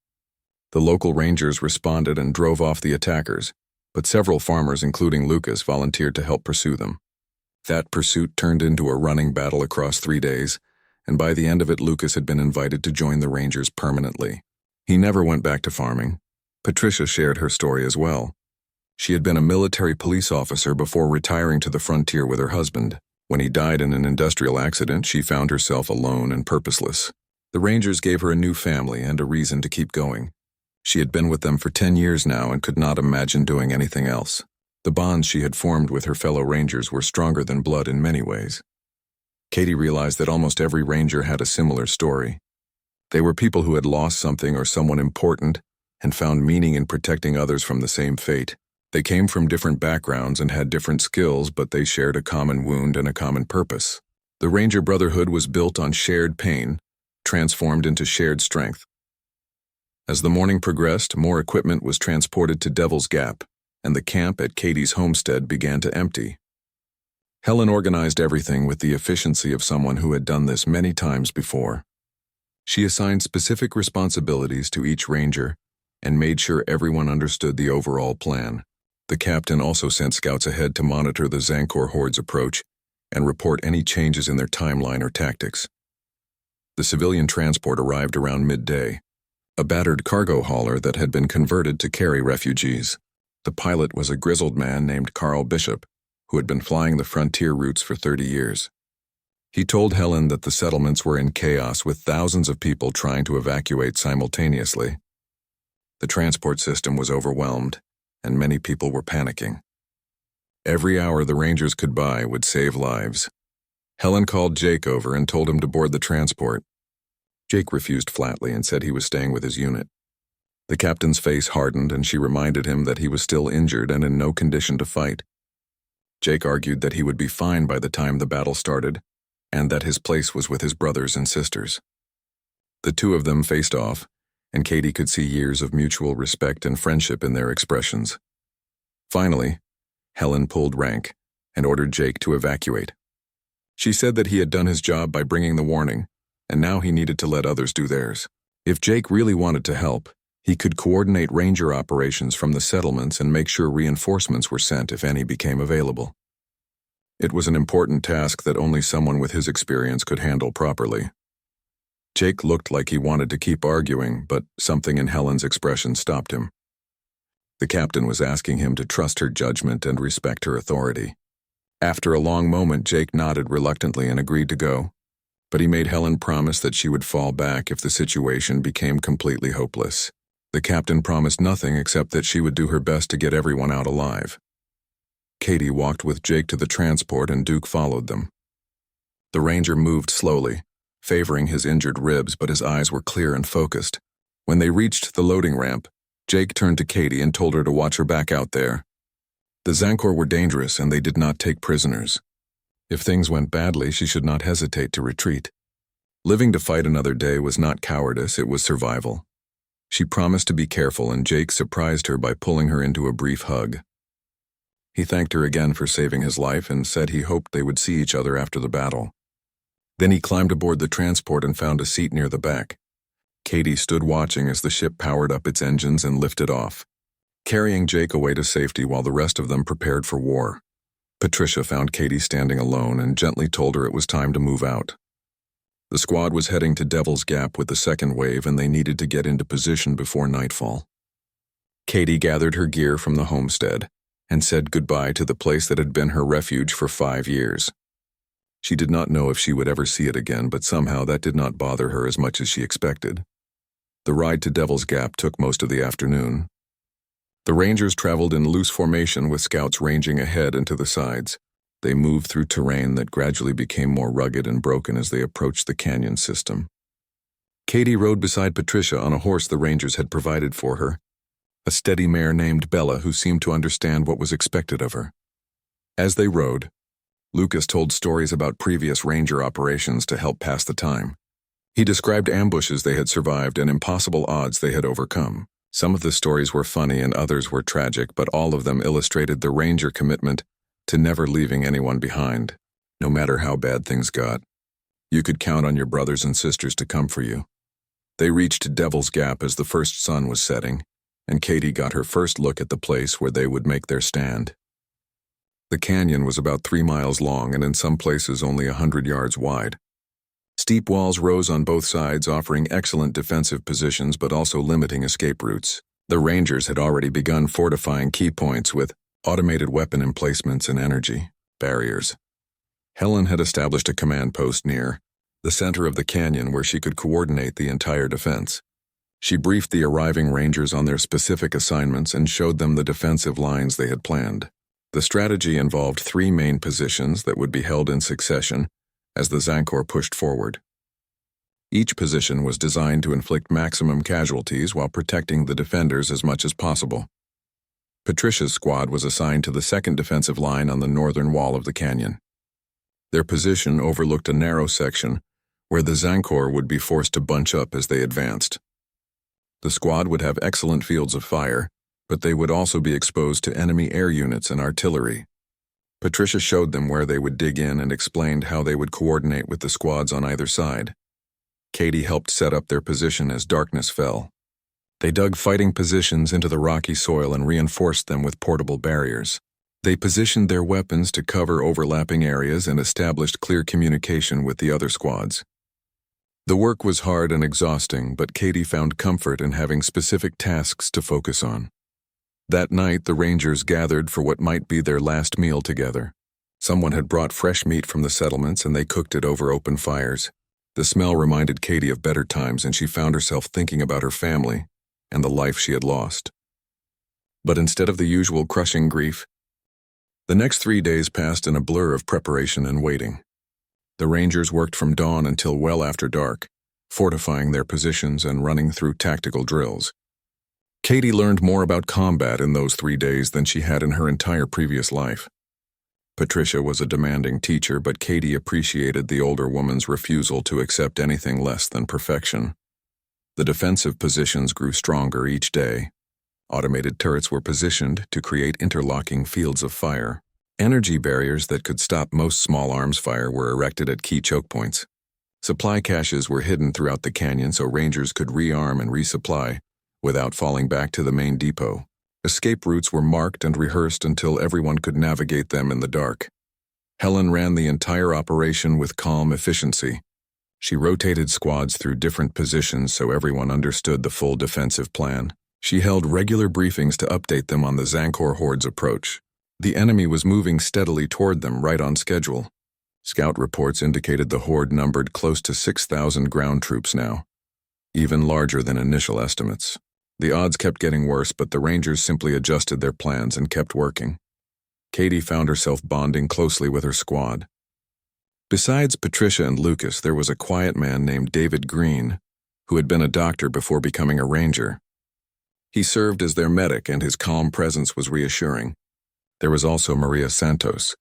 The local Rangers responded and drove off the attackers, but several farmers, including Lucas, volunteered to help pursue them. That pursuit turned into a running battle across 3 days, and by the end of it, Lucas had been invited to join the Rangers permanently. He never went back to farming. Patricia shared her story as well. She had been a military police officer before retiring to the frontier with her husband. When he died in an industrial accident, she found herself alone and purposeless. The Rangers gave her a new family and a reason to keep going. She had been with them for 10 years now and could not imagine doing anything else. The bonds she had formed with her fellow Rangers were stronger than blood in many ways. Katie realized that almost every Ranger had a similar story. They were people who had lost something or someone important and found meaning in protecting others from the same fate. They came from different backgrounds and had different skills, but they shared a common wound and a common purpose. The Ranger Brotherhood was built on shared pain, transformed into shared strength. As the morning progressed, more equipment was transported to Devil's Gap, and the camp at Katie's homestead began to empty. Helen organized everything with the efficiency of someone who had done this many times before. She assigned specific responsibilities to each Ranger and made sure everyone understood the overall plan. The captain also sent scouts ahead to monitor the Zancor horde's approach and report any changes in their timeline or tactics. The civilian transport arrived around midday, a battered cargo hauler that had been converted to carry refugees. The pilot was a grizzled man named Carl Bishop, who had been flying the frontier routes for 30 years. He told Helen that the settlements were in chaos with thousands of people trying to evacuate simultaneously. The transport system was overwhelmed, and many people were panicking. Every hour the Rangers could buy would save lives. Helen called Jake over and told him to board the transport. Jake refused flatly and said he was staying with his unit. The captain's face hardened, and she reminded him that he was still injured and in no condition to fight. Jake argued that he would be fine by the time the battle started, and that his place was with his brothers and sisters. The two of them faced off, and Katie could see years of mutual respect and friendship in their expressions. Finally, Helen pulled rank and ordered Jake to evacuate. She said that he had done his job by bringing the warning, and now he needed to let others do theirs. If Jake really wanted to help, he could coordinate Ranger operations from the settlements and make sure reinforcements were sent if any became available. It was an important task that only someone with his experience could handle properly. Jake looked like he wanted to keep arguing, but something in Helen's expression stopped him. The captain was asking him to trust her judgment and respect her authority. After a long moment, Jake nodded reluctantly and agreed to go, but he made Helen promise that she would fall back if the situation became completely hopeless. The captain promised nothing except that she would do her best to get everyone out alive. Katie walked with Jake to the transport and Duke followed them. The Ranger moved slowly, favoring his injured ribs, but his eyes were clear and focused. When they reached the loading ramp, Jake turned to Katie and told her to watch her back out there. The Zancor were dangerous and they did not take prisoners. If things went badly, she should not hesitate to retreat. Living to fight another day was not cowardice, it was survival. She promised to be careful, and Jake surprised her by pulling her into a brief hug. He thanked her again for saving his life and said he hoped they would see each other after the battle. Then he climbed aboard the transport and found a seat near the back. Katie stood watching as the ship powered up its engines and lifted off, carrying Jake away to safety while the rest of them prepared for war. Patricia found Katie standing alone and gently told her it was time to move out. The squad was heading to Devil's Gap with the second wave, and they needed to get into position before nightfall. Katie gathered her gear from the homestead and said goodbye to the place that had been her refuge for 5 years. She did not know if she would ever see it again, but somehow that did not bother her as much as she expected. The ride to Devil's Gap took most of the afternoon. The Rangers traveled in loose formation with scouts ranging ahead and to the sides. They moved through terrain that gradually became more rugged and broken as they approached the canyon system. Katie rode beside Patricia on a horse the Rangers had provided for her, a steady mare named Bella who seemed to understand what was expected of her. As they rode, Lucas told stories about previous Ranger operations to help pass the time. He described ambushes they had survived and impossible odds they had overcome. Some of the stories were funny and others were tragic, but all of them illustrated the Ranger commitment to never leaving anyone behind, no matter how bad things got. You could count on your brothers and sisters to come for you. They reached Devil's Gap as the first sun was setting, and Katie got her first look at the place where they would make their stand. The canyon was about 3 miles long and in some places only 100 yards wide. Steep walls rose on both sides, offering excellent defensive positions but also limiting escape routes. The Rangers had already begun fortifying key points with automated weapon emplacements and energy barriers. Helen had established a command post near the center of the canyon where she could coordinate the entire defense. She briefed the arriving Rangers on their specific assignments and showed them the defensive lines they had planned. The strategy involved 3 main positions that would be held in succession as the Zancor pushed forward. Each position was designed to inflict maximum casualties while protecting the defenders as much as possible. Patricia's squad was assigned to the second defensive line on the northern wall of the canyon. Their position overlooked a narrow section where the Zancor would be forced to bunch up as they advanced. The squad would have excellent fields of fire, but they would also be exposed to enemy air units and artillery. Patricia showed them where they would dig in and explained how they would coordinate with the squads on either side. Katie helped set up their position as darkness fell. They dug fighting positions into the rocky soil and reinforced them with portable barriers. They positioned their weapons to cover overlapping areas and established clear communication with the other squads. The work was hard and exhausting, but Katie found comfort in having specific tasks to focus on. That night, the Rangers gathered for what might be their last meal together. Someone had brought fresh meat from the settlements and they cooked it over open fires. The smell reminded Katie of better times and she found herself thinking about her family and the life she had lost. But instead of the usual crushing grief, the next 3 days passed in a blur of preparation and waiting. The Rangers worked from dawn until well after dark, fortifying their positions and running through tactical drills. Katie learned more about combat in those 3 days than she had in her entire previous life. Patricia was a demanding teacher, but Katie appreciated the older woman's refusal to accept anything less than perfection. The defensive positions grew stronger each day. Automated turrets were positioned to create interlocking fields of fire. Energy barriers that could stop most small arms fire were erected at key choke points. Supply caches were hidden throughout the canyon so Rangers could rearm and resupply without falling back to the main depot. Escape routes were marked and rehearsed until everyone could navigate them in the dark. Helen ran the entire operation with calm efficiency. She rotated squads through different positions so everyone understood the full defensive plan. She held regular briefings to update them on the Zancor horde's approach. The enemy was moving steadily toward them right on schedule. Scout reports indicated the horde numbered close to 6,000 ground troops now, even larger than initial estimates. The odds kept getting worse, but the Rangers simply adjusted their plans and kept working. Katie found herself bonding closely with her squad. Besides Patricia and Lucas, there was a quiet man named David Green, who had been a doctor before becoming a ranger. He served as their medic, and his calm presence was reassuring. There was also Maria Santos,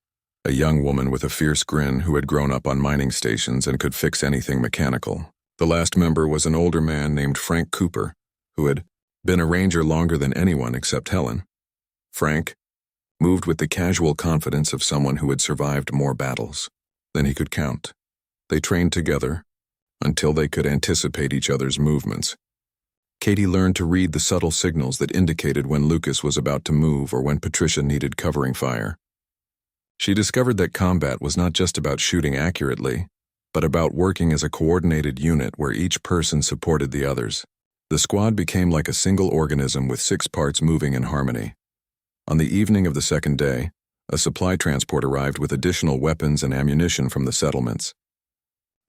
a young woman with a fierce grin who had grown up on mining stations and could fix anything mechanical. The last member was an older man named Frank Cooper, who had been a ranger longer than anyone except Helen. Frank moved with the casual confidence of someone who had survived more battles than he could count. They trained together until they could anticipate each other's movements. Katie learned to read the subtle signals that indicated when Lucas was about to move or when Patricia needed covering fire. She discovered that combat was not just about shooting accurately, but about working as a coordinated unit where each person supported the others. The squad became like a single organism with 6 parts moving in harmony. On the evening of the second day, a supply transport arrived with additional weapons and ammunition from the settlements.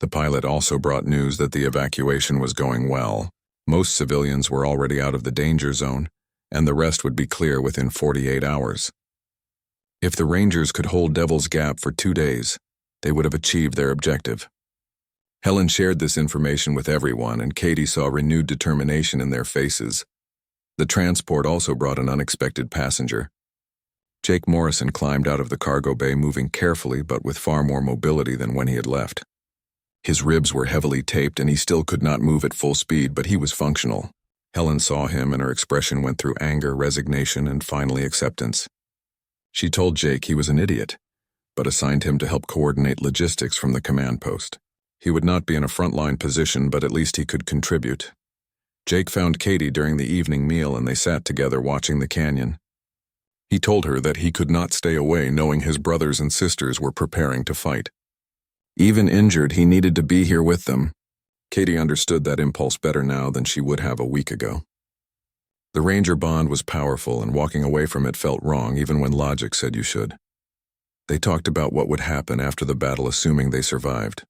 The pilot also brought news that the evacuation was going well. Most civilians were already out of the danger zone, and the rest would be clear within 48 hours. If the Rangers could hold Devil's Gap for 2 days, they would have achieved their objective. Helen shared this information with everyone, and Katie saw renewed determination in their faces. The transport also brought an unexpected passenger. Jake Morrison climbed out of the cargo bay, moving carefully but with far more mobility than when he had left. His ribs were heavily taped and he still could not move at full speed, but he was functional. Helen saw him and her expression went through anger, resignation, and finally acceptance. She told Jake he was an idiot, but assigned him to help coordinate logistics from the command post. He would not be in a frontline position, but at least he could contribute. Jake found Katie during the evening meal and they sat together watching the canyon. He told her that he could not stay away knowing his brothers and sisters were preparing to fight. Even injured, he needed to be here with them. Katie understood that impulse better now than she would have a week ago. The Ranger bond was powerful, and walking away from it felt wrong even when logic said you should. They talked about what would happen after the battle, assuming they survived.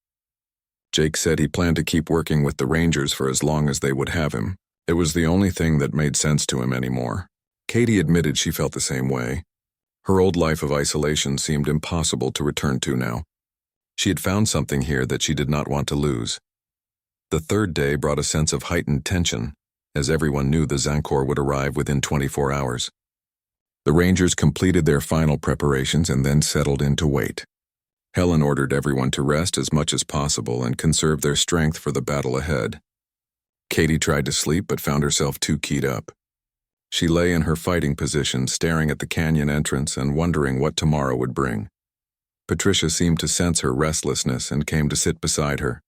Jake said he planned to keep working with the Rangers for as long as they would have him. It was the only thing that made sense to him anymore. Katie admitted she felt the same way. Her old life of isolation seemed impossible to return to now. She had found something here that she did not want to lose. The third day brought a sense of heightened tension, as everyone knew the Zancor would arrive within 24 hours. The Rangers completed their final preparations and then settled in to wait. Helen ordered everyone to rest as much as possible and conserve their strength for the battle ahead. Katie tried to sleep but found herself too keyed up. She lay in her fighting position, staring at the canyon entrance and wondering what tomorrow would bring. Patricia seemed to sense her restlessness and came to sit beside her.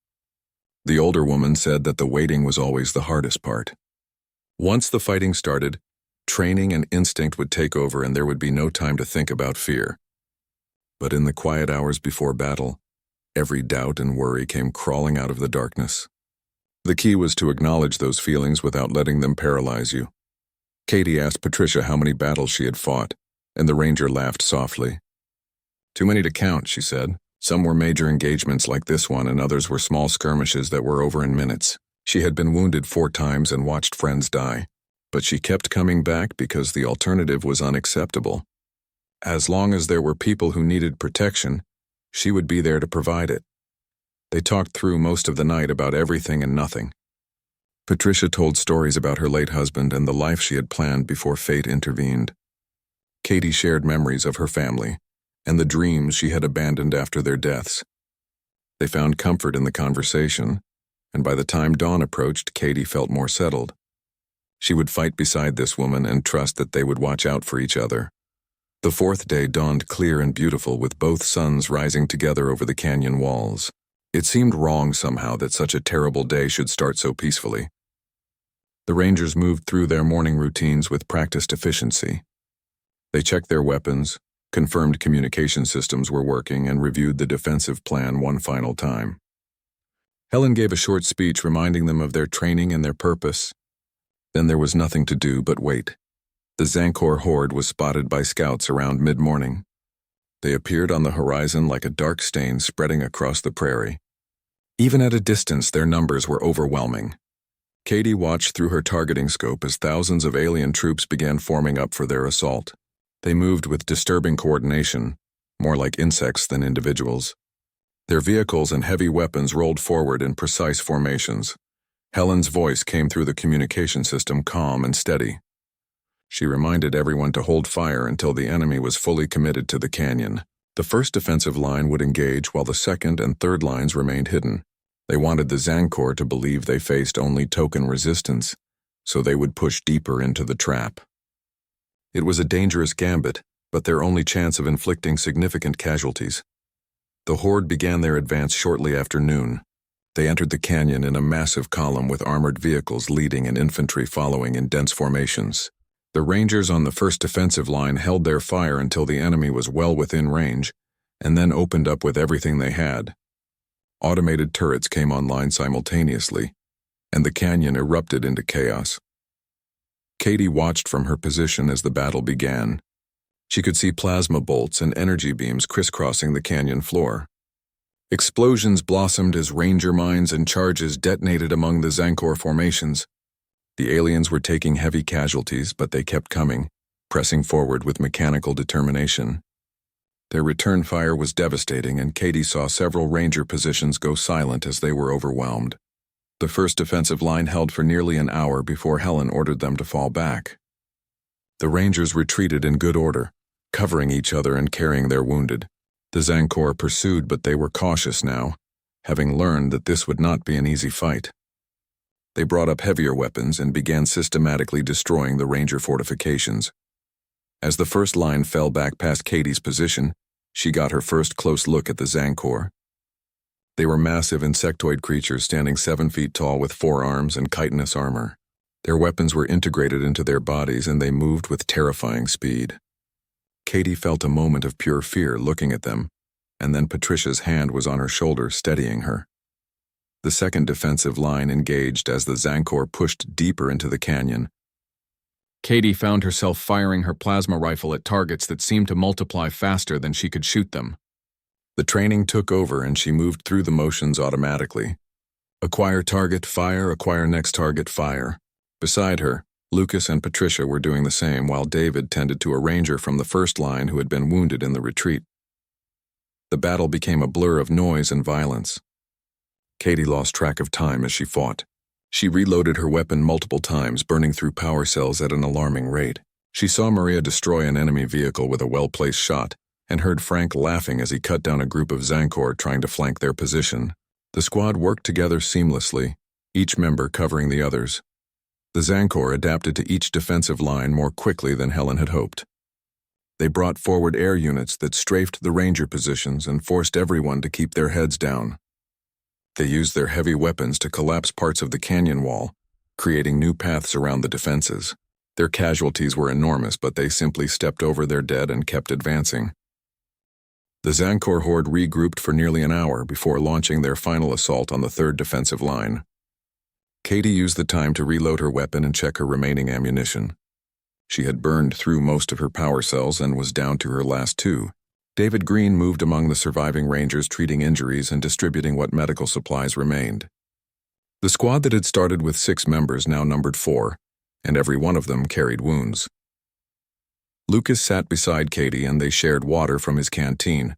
The older woman said that the waiting was always the hardest part. Once the fighting started, training and instinct would take over and there would be no time to think about fear. But in the quiet hours before battle, every doubt and worry came crawling out of the darkness. The key was to acknowledge those feelings without letting them paralyze you. Katie asked Patricia how many battles she had fought, and the Ranger laughed softly. "Too many to count," she said. "Some were major engagements like this one, and others were small skirmishes that were over in minutes. She had been wounded 4 times and watched friends die, but she kept coming back because the alternative was unacceptable. As long as there were people who needed protection, she would be there to provide it." They talked through most of the night about everything and nothing. Patricia told stories about her late husband and the life she had planned before fate intervened. Katie shared memories of her family and the dreams she had abandoned after their deaths. They found comfort in the conversation, and by the time dawn approached, Katie felt more settled. She would fight beside this woman and trust that they would watch out for each other. The 4th day dawned clear and beautiful, with both suns rising together over the canyon walls. It seemed wrong somehow that such a terrible day should start so peacefully. The Rangers moved through their morning routines with practiced efficiency. They checked their weapons, confirmed communication systems were working, and reviewed the defensive plan one final time. Helen gave a short speech reminding them of their training and their purpose. Then there was nothing to do but wait. The Zancor horde was spotted by scouts around mid-morning. They appeared on the horizon like a dark stain spreading across the prairie. Even at a distance, their numbers were overwhelming. Katie watched through her targeting scope as thousands of alien troops began forming up for their assault. They moved with disturbing coordination, more like insects than individuals. Their vehicles and heavy weapons rolled forward in precise formations. Helen's voice came through the communication system, calm and steady. She reminded everyone to hold fire until the enemy was fully committed to the canyon. The first defensive line would engage while the second and third lines remained hidden. They wanted the Zancor to believe they faced only token resistance, so they would push deeper into the trap. It was a dangerous gambit, but their only chance of inflicting significant casualties. The horde began their advance shortly after noon. They entered the canyon in a massive column with armored vehicles leading and infantry following in dense formations. The Rangers on the first defensive line held their fire until the enemy was well within range, and then opened up with everything they had. Automated turrets came online simultaneously, and the canyon erupted into chaos. Katie watched from her position as the battle began. She could see plasma bolts and energy beams crisscrossing the canyon floor. Explosions blossomed as Ranger mines and charges detonated among the Zancor formations. The aliens were taking heavy casualties, but they kept coming, pressing forward with mechanical determination. Their return fire was devastating, and Katie saw several Ranger positions go silent as they were overwhelmed. The first defensive line held for nearly an hour before Helen ordered them to fall back. The Rangers retreated in good order, covering each other and carrying their wounded. The Zancor pursued, but they were cautious now, having learned that this would not be an easy fight. They brought up heavier weapons and began systematically destroying the Ranger fortifications. As the first line fell back past Katie's position, she got her first close look at the Zancor. They were massive insectoid creatures standing 7 feet tall with 4 arms and chitinous armor. Their weapons were integrated into their bodies, and they moved with terrifying speed. Katie felt a moment of pure fear looking at them, and then Patricia's hand was on her shoulder, steadying her. The second defensive line engaged as the Zancor pushed deeper into the canyon. Katie found herself firing her plasma rifle at targets that seemed to multiply faster than she could shoot them. The training took over and she moved through the motions automatically. Acquire target, fire, acquire next target, fire. Beside her, Lucas and Patricia were doing the same while David tended to a ranger from the first line who had been wounded in the retreat. The battle became a blur of noise and violence. Katie lost track of time as she fought. She reloaded her weapon multiple times, burning through power cells at an alarming rate. She saw Maria destroy an enemy vehicle with a well-placed shot, and heard Frank laughing as he cut down a group of Zancor trying to flank their position. The squad worked together seamlessly, each member covering the others. The Zancor adapted to each defensive line more quickly than Helen had hoped. They brought forward air units that strafed the ranger positions and forced everyone to keep their heads down. They used their heavy weapons to collapse parts of the canyon wall, creating new paths around the defenses. Their casualties were enormous, but they simply stepped over their dead and kept advancing. The Zancor horde regrouped for nearly an hour before launching their final assault on the third defensive line. Katie used the time to reload her weapon and check her remaining ammunition. She had burned through most of her power cells and was down to her last two. David Green moved among the surviving rangers, treating injuries and distributing what medical supplies remained. The squad that had started with 6 members now numbered 4, and every one of them carried wounds. Lucas sat beside Katie and they shared water from his canteen.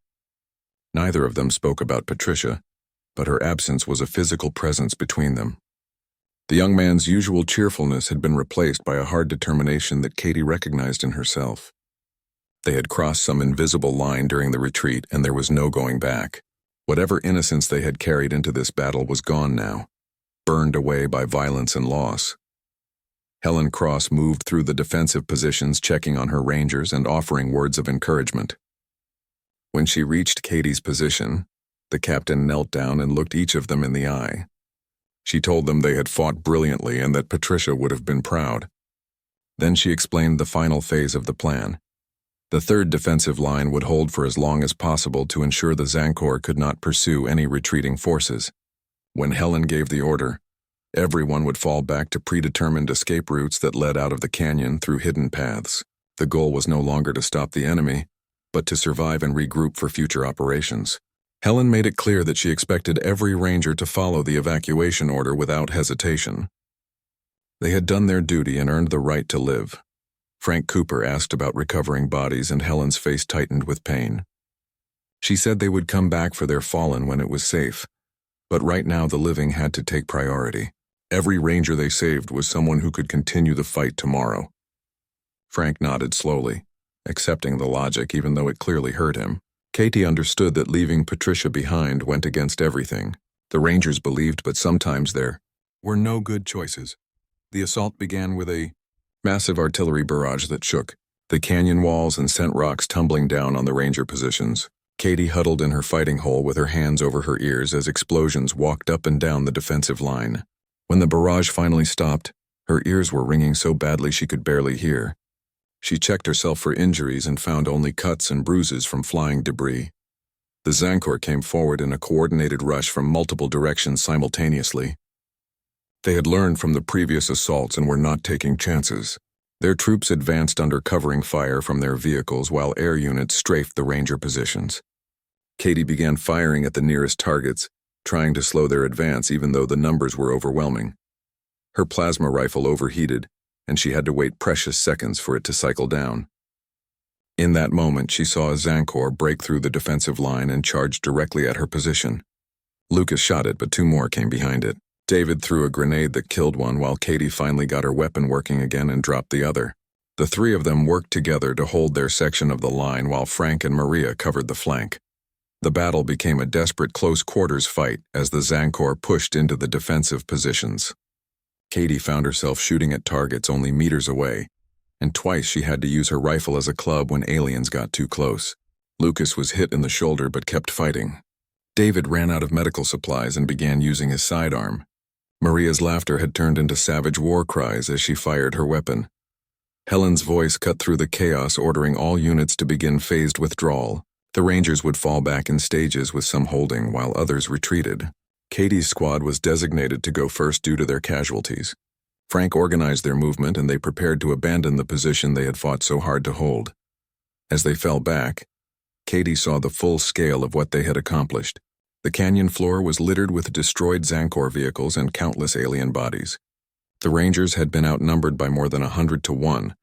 Neither of them spoke about Patricia, but her absence was a physical presence between them. The young man's usual cheerfulness had been replaced by a hard determination that Katie recognized in herself. They had crossed some invisible line during the retreat, and there was no going back. Whatever innocence they had carried into this battle was gone now, burned away by violence and loss. Helen Cross moved through the defensive positions, checking on her rangers and offering words of encouragement. When she reached Katie's position, the captain knelt down and looked each of them in the eye. She told them they had fought brilliantly and that Patricia would have been proud. Then she explained the final phase of the plan. The third defensive line would hold for as long as possible to ensure the Zancor could not pursue any retreating forces. When Helen gave the order, everyone would fall back to predetermined escape routes that led out of the canyon through hidden paths. The goal was no longer to stop the enemy, but to survive and regroup for future operations. Helen made it clear that she expected every ranger to follow the evacuation order without hesitation. They had done their duty and earned the right to live. Frank Cooper asked about recovering bodies, and Helen's face tightened with pain. She said they would come back for their fallen when it was safe, but right now the living had to take priority. Every ranger they saved was someone who could continue the fight tomorrow. Frank nodded slowly, accepting the logic even though it clearly hurt him. Katie understood that leaving Patricia behind went against everything. The rangers believed, but sometimes there were no good choices. The assault began with a massive artillery barrage that shook the canyon walls and sent rocks tumbling down on the ranger positions. Katie huddled in her fighting hole with her hands over her ears as explosions walked up and down the defensive line. When the barrage finally stopped, her ears were ringing so badly she could barely hear. She checked herself for injuries and found only cuts and bruises from flying debris. The Zancor came forward in a coordinated rush from multiple directions simultaneously. They had learned from the previous assaults and were not taking chances. Their troops advanced under covering fire from their vehicles while air units strafed the ranger positions. Katie began firing at the nearest targets, trying to slow their advance even though the numbers were overwhelming. Her plasma rifle overheated, and she had to wait precious seconds for it to cycle down. In that moment, she saw a Zancor break through the defensive line and charge directly at her position. Lucas shot it, but 2 more came behind it. David threw a grenade that killed one while Katie finally got her weapon working again and dropped the other. The 3 of them worked together to hold their section of the line while Frank and Maria covered the flank. The battle became a desperate close-quarters fight as the Zancor pushed into the defensive positions. Katie found herself shooting at targets only meters away, and twice she had to use her rifle as a club when aliens got too close. Lucas was hit in the shoulder but kept fighting. David ran out of medical supplies and began using his sidearm. Maria's laughter had turned into savage war cries as she fired her weapon. Helen's voice cut through the chaos, ordering all units to begin phased withdrawal. The Rangers would fall back in stages, with some holding while others retreated. Katie's squad was designated to go first due to their casualties. Frank organized their movement and they prepared to abandon the position they had fought so hard to hold. As they fell back, Katie saw the full scale of what they had accomplished. The canyon floor was littered with destroyed Zancor vehicles and countless alien bodies. The Rangers had been outnumbered by more than 100 to 1,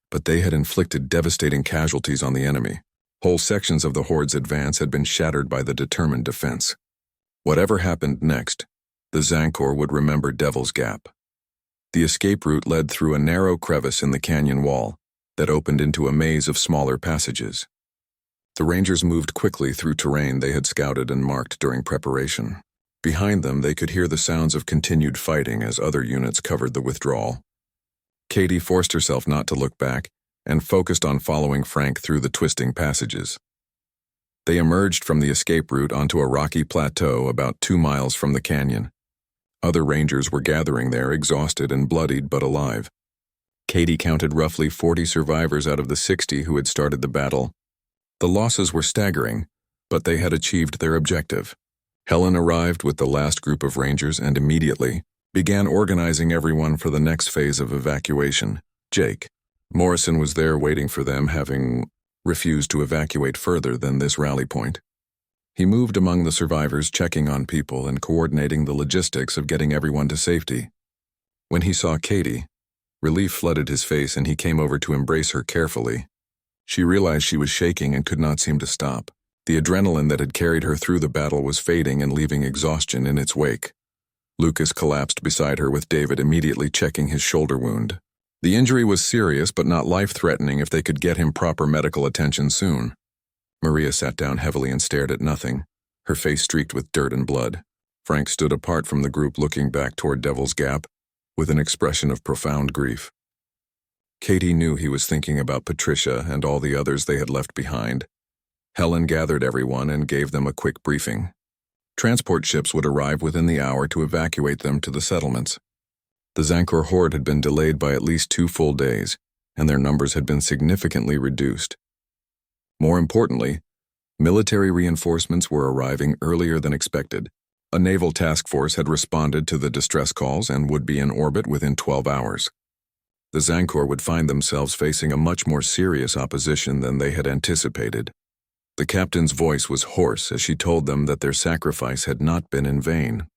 but they had inflicted devastating casualties on the enemy. Whole sections of the Horde's advance had been shattered by the determined defense. Whatever happened next, the Zancor would remember Devil's Gap. The escape route led through a narrow crevice in the canyon wall that opened into a maze of smaller passages. The Rangers moved quickly through terrain they had scouted and marked during preparation. Behind them, they could hear the sounds of continued fighting as other units covered the withdrawal. Katie forced herself not to look back and focused on following Frank through the twisting passages. They emerged from the escape route onto a rocky plateau about 2 miles from the canyon. Other Rangers were gathering there, exhausted and bloodied but alive. Katie counted roughly 40 survivors out of the 60 who had started the battle. The losses were staggering, but they had achieved their objective. Helen arrived with the last group of Rangers and immediately began organizing everyone for the next phase of evacuation. Jake Morrison was there waiting for them, having refused to evacuate further than this rally point. He moved among the survivors, checking on people and coordinating the logistics of getting everyone to safety. When he saw Katie, relief flooded his face and he came over to embrace her carefully. She realized she was shaking and could not seem to stop. The adrenaline that had carried her through the battle was fading and leaving exhaustion in its wake. Lucas collapsed beside her with David immediately checking his shoulder wound. The injury was serious but not life-threatening if they could get him proper medical attention soon. Maria sat down heavily and stared at nothing, her face streaked with dirt and blood. Frank stood apart from the group looking back toward Devil's Gap with an expression of profound grief. Katie knew he was thinking about Patricia and all the others they had left behind. Helen gathered everyone and gave them a quick briefing. Transport ships would arrive within the hour to evacuate them to the settlements. The Zancor horde had been delayed by at least 2 full days, and their numbers had been significantly reduced. More importantly, military reinforcements were arriving earlier than expected. A naval task force had responded to the distress calls and would be in orbit within 12 hours. The Zancor would find themselves facing a much more serious opposition than they had anticipated. The captain's voice was hoarse as she told them that their sacrifice had not been in vain.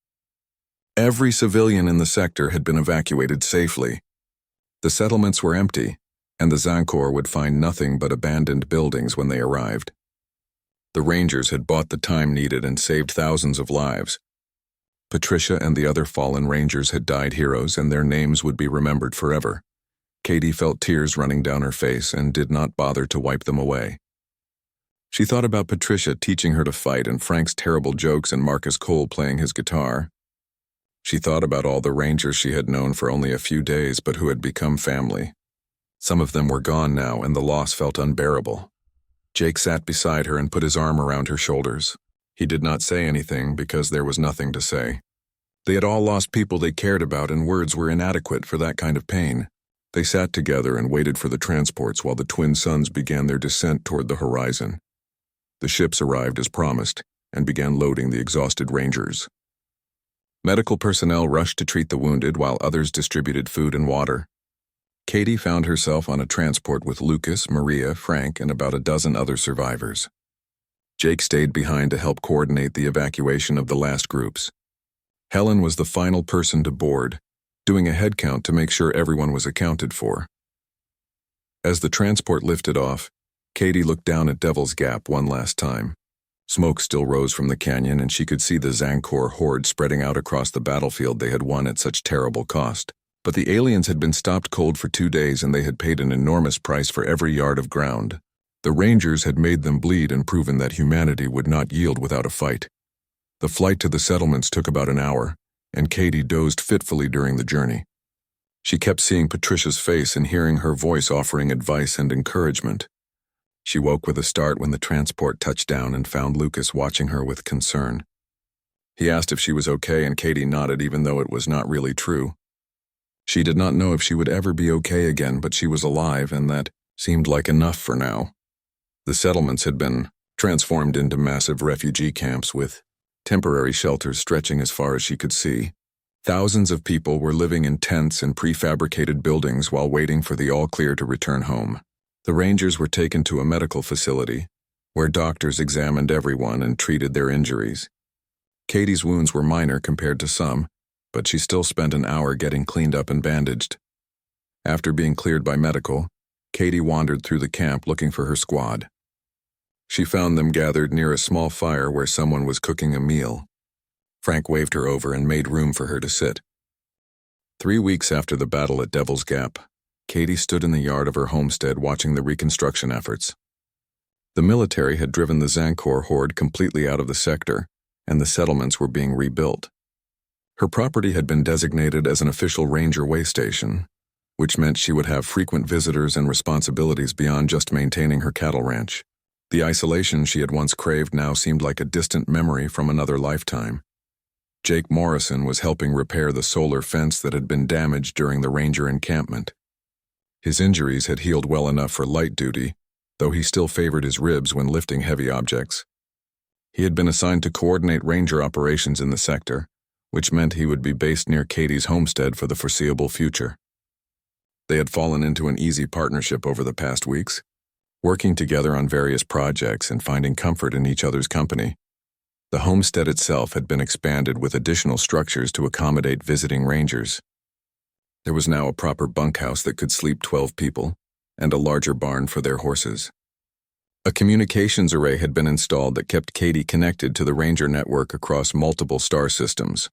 Every civilian in the sector had been evacuated safely. The settlements were empty, and the Zancor would find nothing but abandoned buildings when they arrived. The Rangers had bought the time needed and saved thousands of lives. Patricia and the other fallen Rangers had died heroes, and their names would be remembered forever. Katie felt tears running down her face and did not bother to wipe them away. She thought about Patricia teaching her to fight and Frank's terrible jokes and Marcus Cole playing his guitar. She thought about all the Rangers she had known for only a few days but who had become family. Some of them were gone now and the loss felt unbearable. Jake sat beside her and put his arm around her shoulders. He did not say anything because there was nothing to say. They had all lost people they cared about and words were inadequate for that kind of pain. They sat together and waited for the transports while the twin suns began their descent toward the horizon. The ships arrived as promised and began loading the exhausted Rangers. Medical personnel rushed to treat the wounded while others distributed food and water. Katie found herself on a transport with Lucas, Maria, Frank, and about a dozen other survivors. Jake stayed behind to help coordinate the evacuation of the last groups. Helen was the final person to board, doing a head count to make sure everyone was accounted for. As the transport lifted off, Katie looked down at Devil's Gap one last time. Smoke still rose from the canyon and she could see the Zancor horde spreading out across the battlefield they had won at such terrible cost. But the aliens had been stopped cold for 2 days and they had paid an enormous price for every yard of ground. The Rangers had made them bleed and proven that humanity would not yield without a fight. The flight to the settlements took about an hour, and Katie dozed fitfully during the journey. She kept seeing Patricia's face and hearing her voice offering advice and encouragement. She woke with a start when the transport touched down and found Lucas watching her with concern. He asked if she was okay and Katie nodded even though it was not really true. She did not know if she would ever be okay again, but she was alive and that seemed like enough for now. The settlements had been transformed into massive refugee camps with temporary shelters stretching as far as she could see. Thousands of people were living in tents and prefabricated buildings while waiting for the all-clear to return home. The Rangers were taken to a medical facility, where doctors examined everyone and treated their injuries. Katie's wounds were minor compared to some, but she still spent an hour getting cleaned up and bandaged. After being cleared by medical, Katie wandered through the camp looking for her squad. She found them gathered near a small fire where someone was cooking a meal. Frank waved her over and made room for her to sit. 3 weeks after the battle at Devil's Gap, Katie stood in the yard of her homestead watching the reconstruction efforts. The military had driven the Zancor horde completely out of the sector, and the settlements were being rebuilt. Her property had been designated as an official ranger way station, which meant she would have frequent visitors and responsibilities beyond just maintaining her cattle ranch. The isolation she had once craved now seemed like a distant memory from another lifetime. Jake Morrison was helping repair the solar fence that had been damaged during the ranger encampment. His injuries had healed well enough for light duty, though he still favored his ribs when lifting heavy objects. He had been assigned to coordinate ranger operations in the sector, which meant he would be based near Katie's homestead for the foreseeable future. They had fallen into an easy partnership over the past weeks, working together on various projects and finding comfort in each other's company. The homestead itself had been expanded with additional structures to accommodate visiting rangers. There was now a proper bunkhouse that could sleep 12 people, and a larger barn for their horses. A communications array had been installed that kept Katie connected to the ranger network across multiple star systems.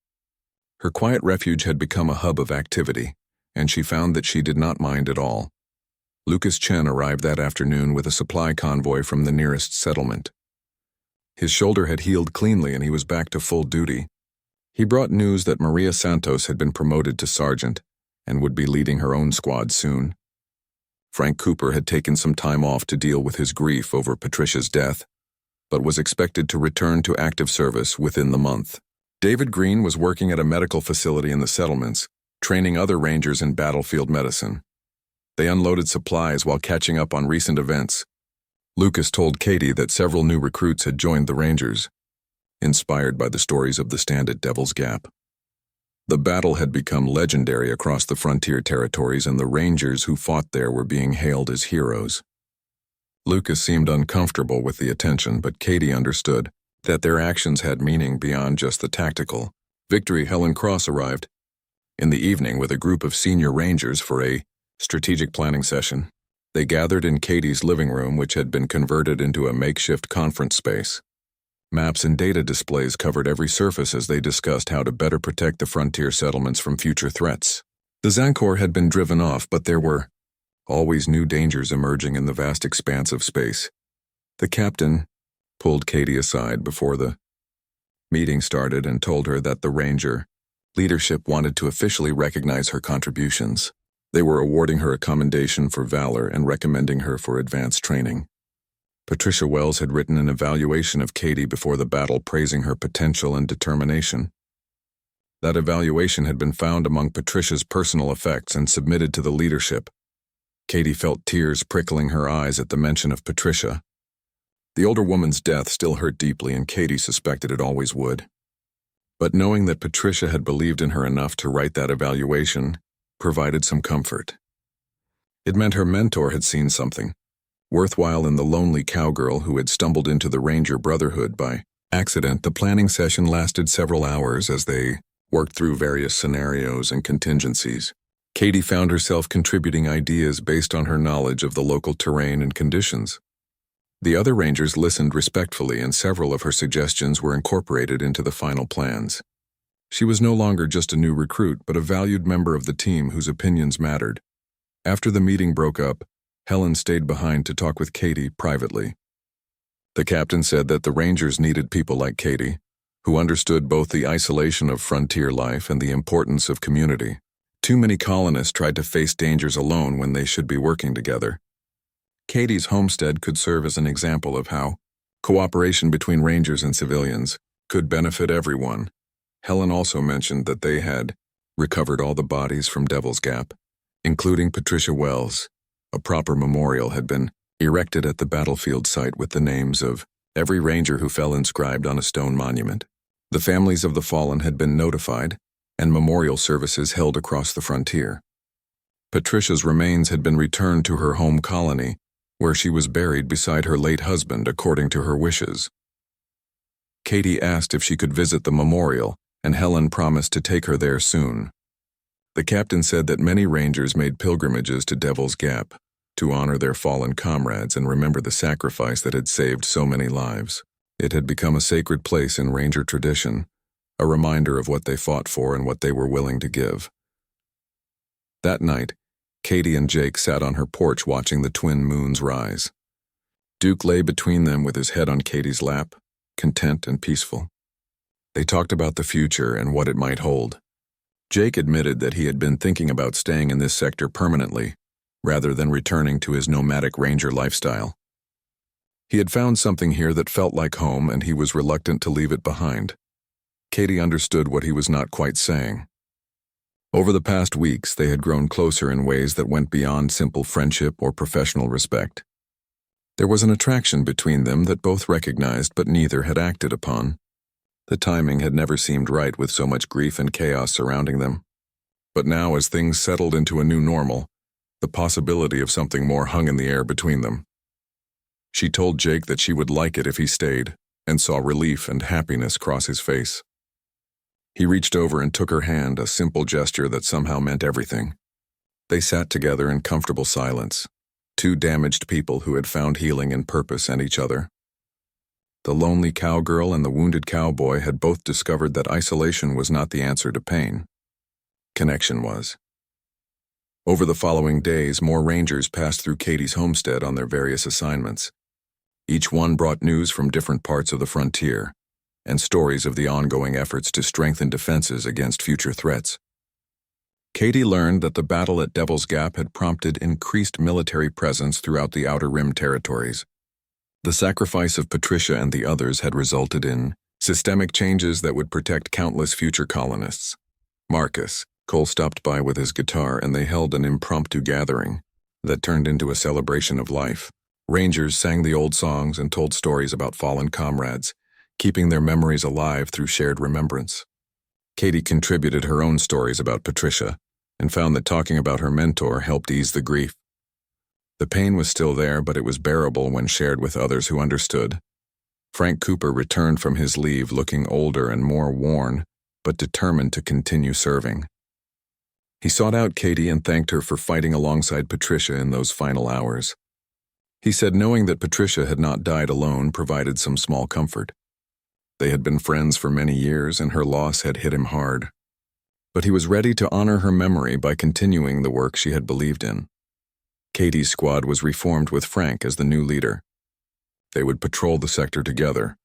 Her quiet refuge had become a hub of activity, and she found that she did not mind at all. Lucas Chen arrived that afternoon with a supply convoy from the nearest settlement. His shoulder had healed cleanly and he was back to full duty. He brought news that Maria Santos had been promoted to sergeant and would be leading her own squad soon. Frank Cooper had taken some time off to deal with his grief over Patricia's death, but was expected to return to active service within the month. David Green was working at a medical facility in the settlements, training other rangers in battlefield medicine. They unloaded supplies while catching up on recent events. Lucas told Katie that several new recruits had joined the Rangers, inspired by the stories of the stand at Devil's Gap. The battle had become legendary across the frontier territories, and the Rangers who fought there were being hailed as heroes. Lucas seemed uncomfortable with the attention, but Katie understood that their actions had meaning beyond just the tactical. Victory Helen Cross arrived in the evening with a group of senior Rangers for a strategic planning session. They gathered in Katie's living room, which had been converted into a makeshift conference space. Maps and data displays covered every surface as they discussed how to better protect the frontier settlements from future threats. The Zancor had been driven off, but there were always new dangers emerging in the vast expanse of space. The captain pulled Katie aside before the meeting started and told her that the Ranger leadership wanted to officially recognize her contributions. They were awarding her a commendation for valor and recommending her for advanced training. Patricia Wells had written an evaluation of Katie before the battle, praising her potential and determination. That evaluation had been found among Patricia's personal effects and submitted to the leadership. Katie felt tears prickling her eyes at the mention of Patricia. The older woman's death still hurt deeply, and Katie suspected it always would. But knowing that Patricia had believed in her enough to write that evaluation provided some comfort. It meant her mentor had seen something worthwhile in the lonely cowgirl who had stumbled into the Ranger Brotherhood by accident. The planning session lasted several hours as they worked through various scenarios and contingencies. Katie found herself contributing ideas based on her knowledge of the local terrain and conditions. The other Rangers listened respectfully, and several of her suggestions were incorporated into the final plans. She was no longer just a new recruit, but a valued member of the team whose opinions mattered. After the meeting broke up, Helen stayed behind to talk with Katie privately. The captain said that the Rangers needed people like Katie, who understood both the isolation of frontier life and the importance of community. Too many colonists tried to face dangers alone when they should be working together. Katie's homestead could serve as an example of how cooperation between Rangers and civilians could benefit everyone. Helen also mentioned that they had recovered all the bodies from Devil's Gap, including Patricia Wells. A proper memorial had been erected at the battlefield site with the names of every Ranger who fell inscribed on a stone monument. The families of the fallen had been notified, and memorial services held across the frontier. Patricia's remains had been returned to her home colony, where she was buried beside her late husband according to her wishes. Katie asked if she could visit the memorial, and Helen promised to take her there soon. The captain said that many rangers made pilgrimages to Devil's Gap to honor their fallen comrades and remember the sacrifice that had saved so many lives. It had become a sacred place in ranger tradition, a reminder of what they fought for and what they were willing to give. That night, Katie and Jake sat on her porch watching the twin moons rise. Duke lay between them with his head on Katie's lap, content and peaceful. They talked about the future and what it might hold. Jake admitted that he had been thinking about staying in this sector permanently, rather than returning to his nomadic ranger lifestyle. He had found something here that felt like home, and he was reluctant to leave it behind. Katie understood what he was not quite saying. Over the past weeks, they had grown closer in ways that went beyond simple friendship or professional respect. There was an attraction between them that both recognized but neither had acted upon. The timing had never seemed right with so much grief and chaos surrounding them. But now, as things settled into a new normal, the possibility of something more hung in the air between them. She told Jake that she would like it if he stayed, and saw relief and happiness cross his face. He reached over and took her hand, a simple gesture that somehow meant everything. They sat together in comfortable silence, two damaged people who had found healing and purpose and each other. The lonely cowgirl and the wounded cowboy had both discovered that isolation was not the answer to pain. Connection was. Over the following days, more rangers passed through Katie's homestead on their various assignments. Each one brought news from different parts of the frontier, and stories of the ongoing efforts to strengthen defenses against future threats. Katie learned that the battle at Devil's Gap had prompted increased military presence throughout the Outer Rim territories. The sacrifice of Patricia and the others had resulted in systemic changes that would protect countless future colonists. Marcus, Cole stopped by with his guitar, and they held an impromptu gathering that turned into a celebration of life. Rangers sang the old songs and told stories about fallen comrades, keeping their memories alive through shared remembrance. Katie contributed her own stories about Patricia and found that talking about her mentor helped ease the grief. The pain was still there, but it was bearable when shared with others who understood. Frank Cooper returned from his leave looking older and more worn, but determined to continue serving. He sought out Katie and thanked her for fighting alongside Patricia in those final hours. He said knowing that Patricia had not died alone provided some small comfort. They had been friends for many years, and her loss had hit him hard. But he was ready to honor her memory by continuing the work she had believed in. Katie's squad was reformed with Frank as the new leader. They would patrol the sector together,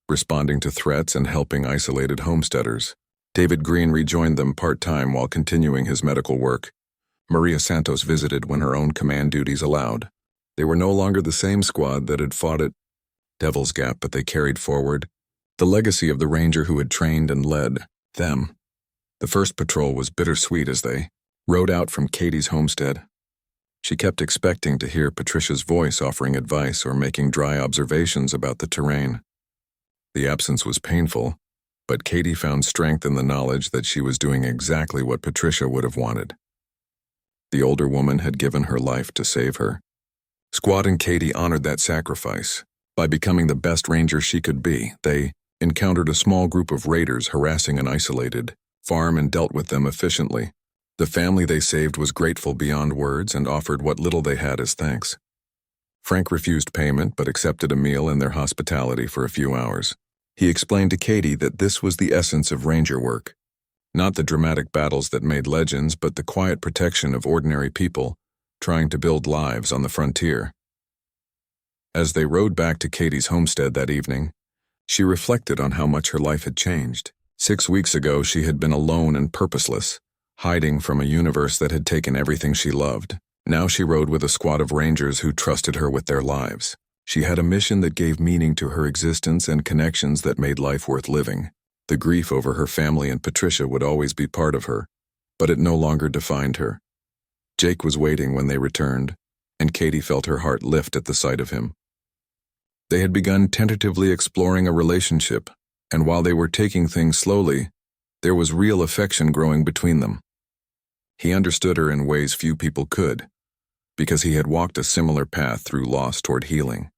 responding to threats and helping isolated homesteaders. David Green rejoined them part-time while continuing his medical work. Maria Santos visited when her own command duties allowed. They were no longer the same squad that had fought at Devil's Gap, but they carried forward the legacy of the ranger who had trained and led them. The first patrol was bittersweet as they rode out from Katie's homestead. She kept expecting to hear Patricia's voice offering advice or making dry observations about the terrain. The absence was painful, but Katie found strength in the knowledge that she was doing exactly what Patricia would have wanted. The older woman had given her life to save her. Squad and Katie honored that sacrifice. By becoming the best ranger she could be, they encountered a small group of raiders harassing an isolated farm and dealt with them efficiently. The family they saved was grateful beyond words and offered what little they had as thanks. Frank refused payment but accepted a meal and their hospitality for a few hours. He explained to Katie that this was the essence of ranger work. Not the dramatic battles that made legends, but the quiet protection of ordinary people trying to build lives on the frontier. As they rode back to Katie's homestead that evening, she reflected on how much her life had changed. 6 weeks ago, she had been alone and purposeless, hiding from a universe that had taken everything she loved. Now she rode with a squad of rangers who trusted her with their lives. She had a mission that gave meaning to her existence and connections that made life worth living. The grief over her family and Patricia would always be part of her, but it no longer defined her. Jake was waiting when they returned, and Katie felt her heart lift at the sight of him. They had begun tentatively exploring a relationship, and while they were taking things slowly, there was real affection growing between them. He understood her in ways few people could, because he had walked a similar path through loss toward healing.